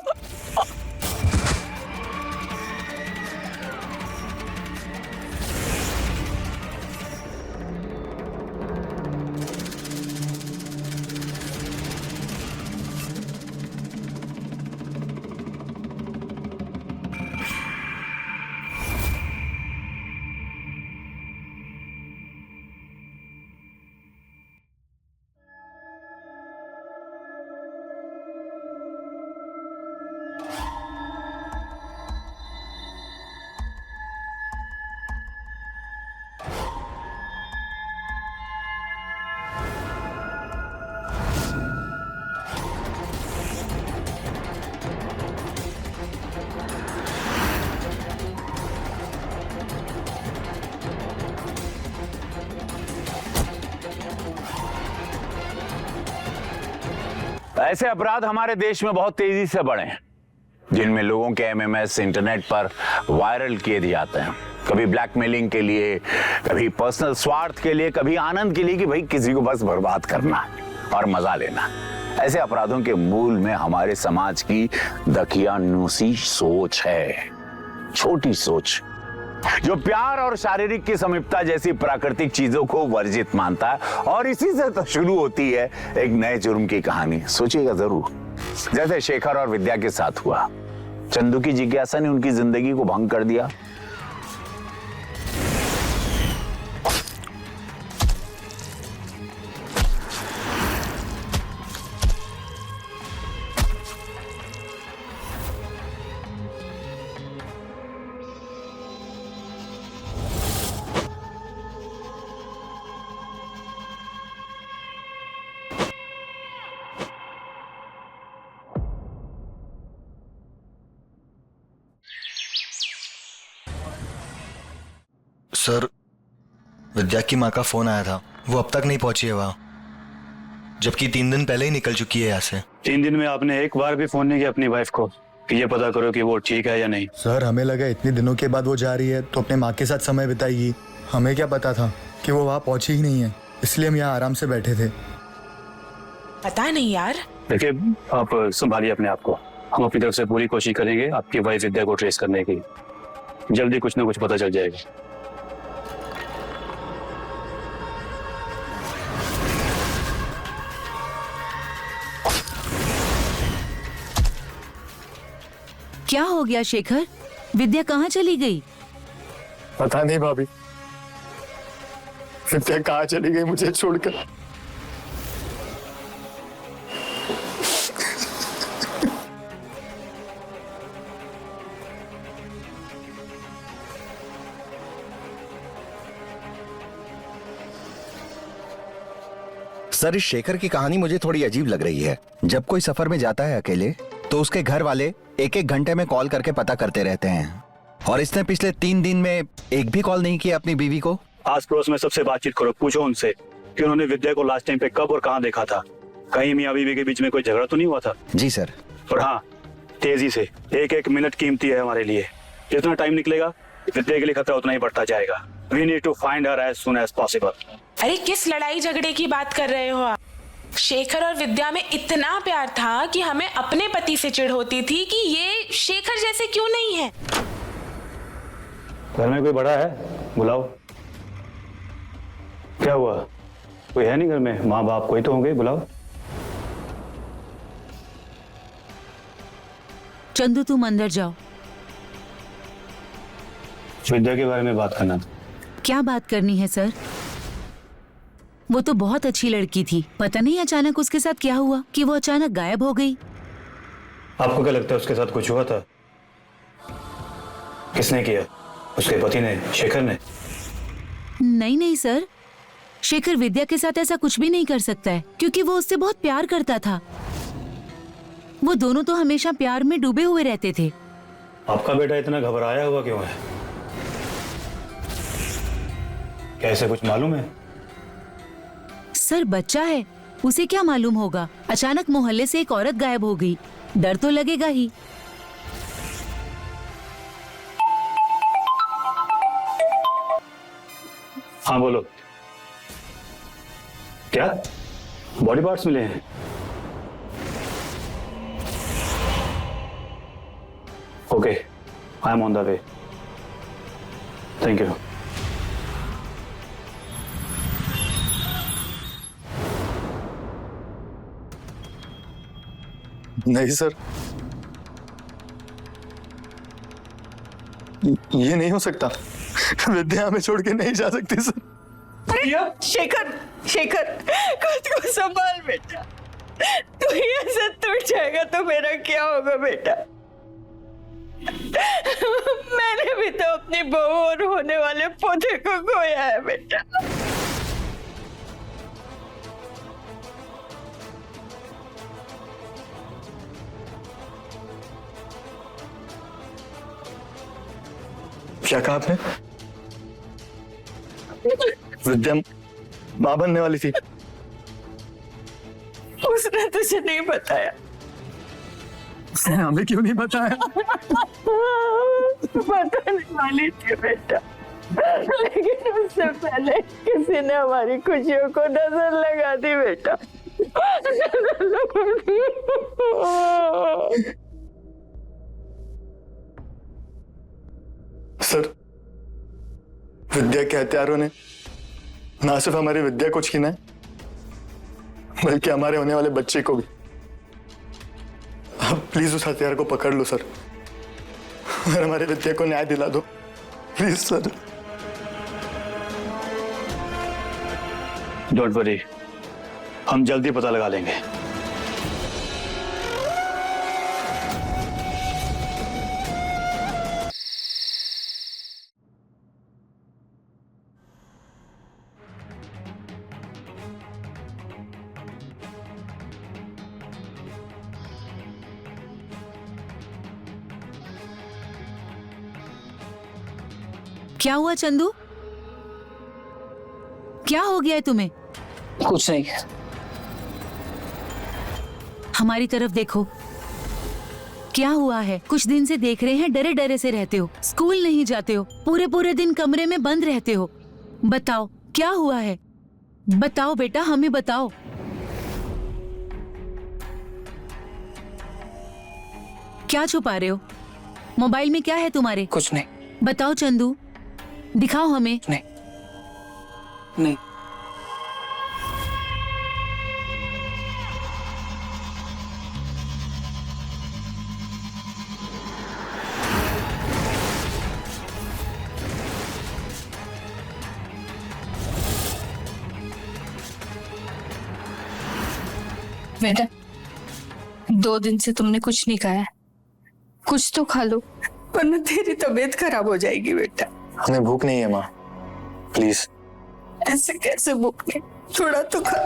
ऐसे अपराध हमारे देश में बहुत तेजी से बढ़े हैं, जिनमें लोगों के एमएमएस इंटरनेट पर वायरल किए जाते हैं। कभी ब्लैकमेलिंग के लिए, कभी पर्सनल स्वार्थ के लिए, कभी आनंद के लिए कि भाई किसी को बस बर्बाद करना और मजा लेना। ऐसे अपराधों के मूल में हमारे समाज की दकियानूसी सोच है, छोटी सोच, जो प्यार और शारीरिक की समीपता जैसी प्राकृतिक चीजों को वर्जित मानता है। और इसी से तो शुरू होती है एक नए जुर्म की कहानी। सोचिएगा जरूर, जैसे शेखर और विद्या के साथ हुआ। चंदू की जिज्ञासा ने उनकी जिंदगी को भंग कर दिया। सर, विद्या की माँ का फोन आया था, वो अब तक नहीं पहुंची है वहाँ, जबकि 3 दिन पहले ही निकल चुकी है यहाँ से। 3 दिन में आपने एक बार भी फोन नहीं किया अपनी वाइफ को कि ये पता करो कि वो ठीक है या नहीं? सर, हमें लगा इतने दिनों के बाद वो जा रही है तो अपने माँ के साथ समय बिताएगी। हमें क्या पता था कि वो वहाँ पहुंची ही नहीं है, इसलिए हम यहाँ आराम से बैठे थे। पता नहीं यार। देखिए, आप संभालिए अपने आप को। हम अपनी तरफ से पूरी कोशिश करेंगे आपकी वाइफ विद्या को ट्रेस करने की। जल्दी कुछ ना कुछ पता चल जाएगा। क्या हो गया शेखर? विद्या कहाँ चली गई? पता नहीं भाभी, विद्या कहाँ चली गई मुझे छोड़कर। सर, इस शेखर की कहानी मुझे थोड़ी अजीब लग रही है। जब कोई सफर में जाता है अकेले तो उसके घर वाले 1-1 घंटे में कॉल करके पता करते रहते हैं, और इसने पिछले 3 दिन में एक भी कॉल नहीं किया अपनी बीवी को। आस पड़ोस में सबसे बातचीत करो, पूछो उनसे कि उन्होंने विद्या को लास्ट टाइम पे कब और कहाँ देखा था। कहीं मियाँ बीवी के बीच में कोई झगड़ा तो नहीं हुआ था? जी सर। और हाँ, तेजी से, 1-1 मिनट कीमती है हमारे लिए। जितना टाइम निकलेगा विद्या के लिए खतरा उतना ही बढ़ता जाएगा। We need to find her as soon as possible. अरे किस लड़ाई झगड़े की बात कर रहे हो आप? शेखर और विद्या में इतना प्यार था कि हमें अपने पति से चिढ़ होती थी कि ये शेखर जैसे क्यों नहीं है। घर में कोई बड़ा है? बुलाओ। क्या हुआ? कोई है नहीं घर में? माँ बाप कोई तो होंगे, बुलाओ। चंदू, तुम अंदर जाओ। विद्या के बारे में बात करना था। क्या बात करनी है सर? वो तो बहुत अच्छी लड़की थी। पता नहीं अचानक उसके साथ क्या हुआ कि वो अचानक गायब हो गई। आपको क्या लगता है उसके साथ कुछ हुआ था? किसने किया? उसके पति ने, शेखर ने? नहीं नहीं सर, शेखर विद्या के साथ ऐसा कुछ भी नहीं कर सकता है, क्योंकि वो उससे बहुत प्यार करता था। वो दोनों तो हमेशा प्यार में डूबे हुए रहते थे। आपका बेटा इतना घबराया हुआ क्यों है? क्या ऐसा कुछ मालूम है? सर, बच्चा है, उसे क्या मालूम होगा। अचानक मोहल्ले से एक औरत गायब हो गई, डर तो लगेगा ही। हाँ बोलो। क्या बॉडी पार्ट्स मिले हैं? Okay, I am on the way. Thank you. नहीं सर, ये नहीं हो सकता। विद्या हमें छोड़ के नहीं जा सकती सर। अरे शेखर, शेखर खुद को संभाल बेटा। तू ही ऐसा टूट जाएगा तो मेरा क्या होगा बेटा? मैंने भी तो अपनी बहू और होने वाले पोते को खोया है बेटा। क्या कहा आपने? विद्या मां बनने वाली थी। उसने उसने तुझे नहीं बताया? उसने हमें क्यों नहीं बताया? बताने वाली थी बेटा, लेकिन उससे पहले किसी ने हमारी खुशियों को नजर लगा दी बेटा। सर, विद्या के हत्यारों ने ना सिर्फ हमारी विद्या को छीना है, बल्कि हमारे होने वाले बच्चे को भी। आप प्लीज उस हथियार को पकड़ लो सर, और हमारी विद्या को न्याय दिला दो, प्लीज सर। डोंट वरी, हम जल्दी पता लगा लेंगे। क्या हुआ चंदू? क्या हो गया है तुम्हें? कुछ नहीं। हमारी तरफ देखो, क्या हुआ है? कुछ दिन से देख रहे हैं, डरे डरे से रहते हो, स्कूल नहीं जाते हो, पूरे पूरे दिन कमरे में बंद रहते हो। बताओ क्या हुआ है? बताओ बेटा, हमें बताओ। क्या छुपा रहे हो? मोबाइल में क्या है तुम्हारे? कुछ नहीं। बताओ चंदू, दिखाओ हमें। नहीं नहीं। बेटा, 2 दिन से तुमने कुछ नहीं खाया, कुछ तो खा लो, वरना तेरी तबीयत खराब हो जाएगी बेटा। हमें भूख नहीं है माँ, प्लीज। ऐसे कैसे भूख नहीं? थोड़ा तो खा।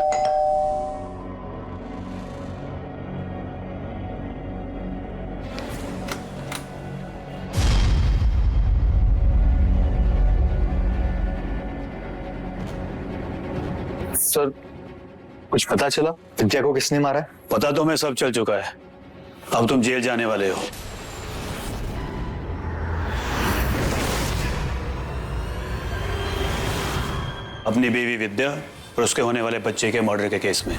सर, कुछ पता चला विद्या को किसने मारा है? पता तो हमें सब चल चुका है। अब तुम जेल जाने वाले हो। अपनी बीवी विद्या और उसके होने वाले बच्चे के मर्डर के केस में।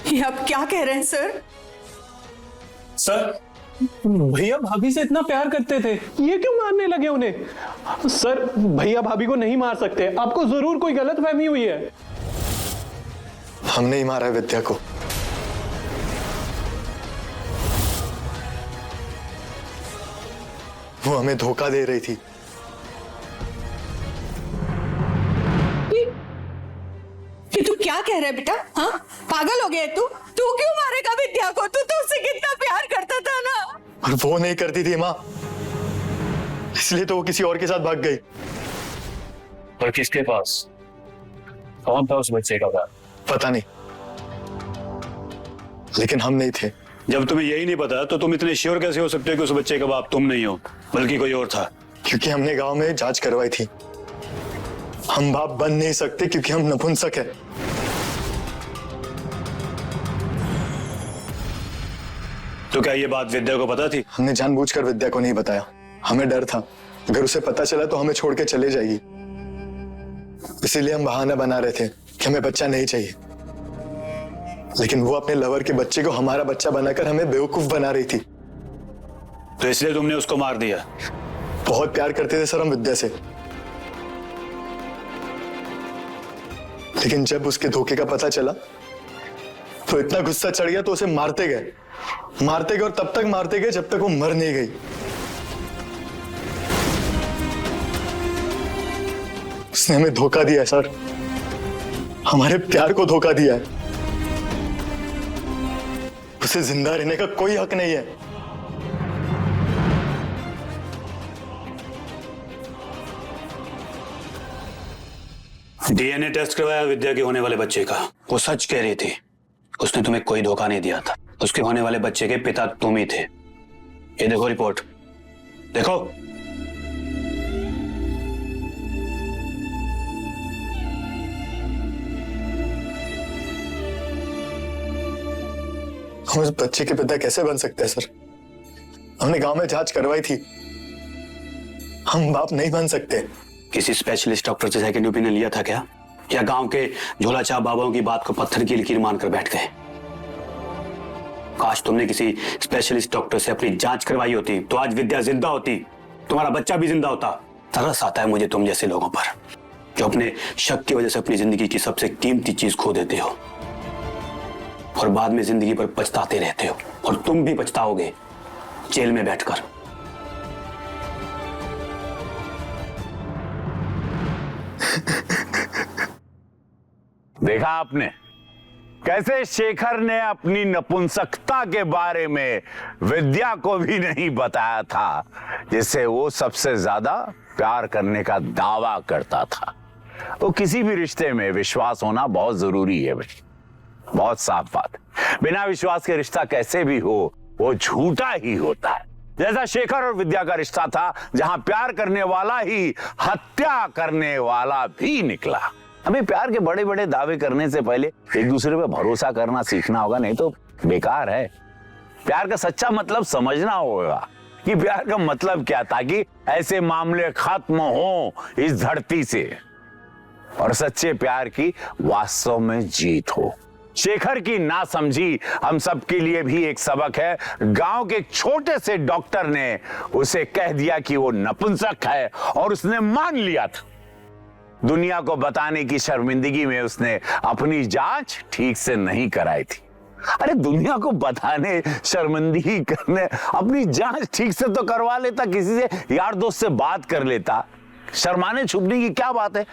ये आप क्या कह रहे हैं सर? सर, भैया भाभी से इतना प्यार करते थे, ये क्यों मारने लगे उन्हें? सर, भैया भाभी को नहीं मार सकते, आपको जरूर कोई गलतफहमी हुई है। हमने ही मारा है विद्या को। वो हमें धोखा दे रही थी। ये तू क्या कह रहा है बेटा? हाँ, पागल हो गया तू? तू क्यों मारेगा विद्या को? तू तो उससे कितना प्यार करता था ना। और वो नहीं करती थी माँ, इसलिए तो वो किसी और के साथ भाग गई। और किसके पास? कौन था उस बच्चे का बाप? पता नहीं, लेकिन हम नहीं थे। जब तुम्हें यही नहीं पता तो तुम इतने श्योर कैसे हो सकते हो कि उस बच्चे का बाप तुम नहीं हो बल्कि कोई और था? क्योंकि हमने गांव में जांच करवाई थी। हम बाप बन नहीं सकते क्योंकि हम नपुंसक हैं। तो क्या ये बात विद्या को पता थी? हमने जानबूझकर विद्या को नहीं बताया, हमें डर था अगर उसे पता चला तो हमें छोड़ के चले जाएगी। इसीलिए हम बहाना बना रहे थे कि हमें बच्चा नहीं चाहिए, लेकिन वो अपने लवर के बच्चे को हमारा बच्चा बनाकर हमें बेवकूफ बना रही थी। तो इसलिए तुमने उसको मार दिया? बहुत प्यार करते थे सर हम विद्या से, लेकिन जब उसके धोखे का पता चला तो इतना गुस्सा चढ़ गया तो उसे मारते गए और तब तक मारते गए जब तक वो मर नहीं गई। उसने हमें धोखा दिया है सर, हमारे प्यार को धोखा दिया है। उसे जिंदा रहने का कोई हक नहीं है। डीएनए टेस्ट करवाया विद्या के होने वाले बच्चे का, वो सच कह रही थी। उसने तुम्हें कोई धोखा नहीं दिया था। उसके होने वाले बच्चे के पिता तुम ही थे। ये देखो रिपोर्ट, देखो। हम उस बच्चे के पिता कैसे बन सकते हैं सर? हमने गांव में जांच करवाई थी, हम बाप नहीं बन सकते। किसी स्पेशलिस्ट डॉक्टर से सेकंड ओपिनियन लिया था क्या, या गांव के झोला छाप बाबाओं की बात को पत्थर की लकीर मानकर बैठ गए? काश तुमने किसी स्पेशलिस्ट डॉक्टर से अपनी जांच करवाई होती तो आज विद्या जिंदा होती, तुम्हारा बच्चा भी जिंदा होता। तरस आता है मुझे तुम जैसे लोगों पर, जो अपने शक की वजह से अपनी जिंदगी की सबसे कीमती चीज खो देते हो और बाद में जिंदगी पर पछताते रहते हो। और तुम भी पछताओगे जेल में बैठकर। देखा आपने कैसे शेखर ने अपनी नपुंसकता के बारे में विद्या को भी नहीं बताया था, जिससे वो सबसे ज्यादा प्यार करने का दावा करता था। तो किसी भी रिश्ते में विश्वास होना बहुत जरूरी है भाई, बहुत साफ बात। बिना विश्वास के रिश्ता कैसे भी हो वो झूठा ही होता है। जैसा शेखर और विद्या का रिश्ता था, जहां प्यार करने वाला ही हत्या करने वाला भी निकला। हमें प्यार के बड़े बड़े दावे करने से पहले एक दूसरे पे भरोसा करना सीखना होगा, नहीं तो बेकार है। प्यार का सच्चा मतलब समझना होगा कि प्यार का मतलब क्या, ताकि ऐसे मामले खत्म हो इस धरती से और सच्चे प्यार की वास्तव में जीत हो। शेखर की नासमझी हम सबके लिए भी एक सबक है। गांव के एक छोटे से डॉक्टर ने उसे कह दिया कि वो नपुंसक है और उसने मान लिया था। दुनिया को बताने की शर्मिंदगी में उसने अपनी जांच ठीक से नहीं कराई थी। अरे दुनिया को बताने, शर्मिंदगी करने, अपनी जांच ठीक से तो करवा लेता, किसी से यार दोस्त से बात कर लेता। शर्माने छुपने की क्या बात है?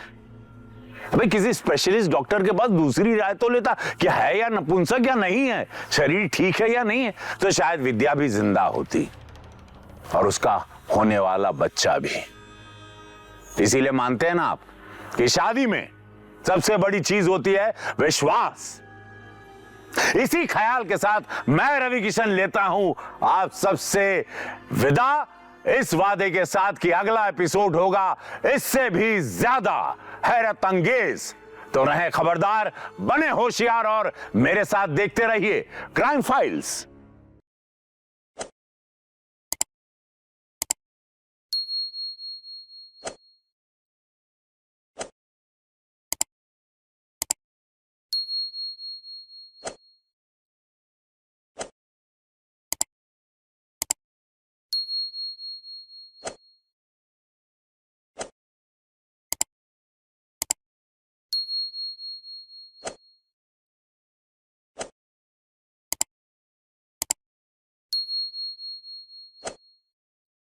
अबे किसी स्पेशलिस्ट डॉक्टर के पास दूसरी राय तो लेता कि है या नपुंसक या नहीं है, शरीर ठीक है या नहीं है, तो शायद विद्या भी जिंदा होती और उसका होने वाला बच्चा भी। इसीलिए मानते हैं ना आप कि शादी में सबसे बड़ी चीज होती है विश्वास। इसी ख्याल के साथ मैं रवि किशन लेता हूं आप सबसे विदा, इस वादे के साथ कि अगला एपिसोड होगा इससे भी ज्यादा हैरत अंगेज। तो रहे खबरदार, बने होशियार और मेरे साथ देखते रहिए क्राइम फाइल्स।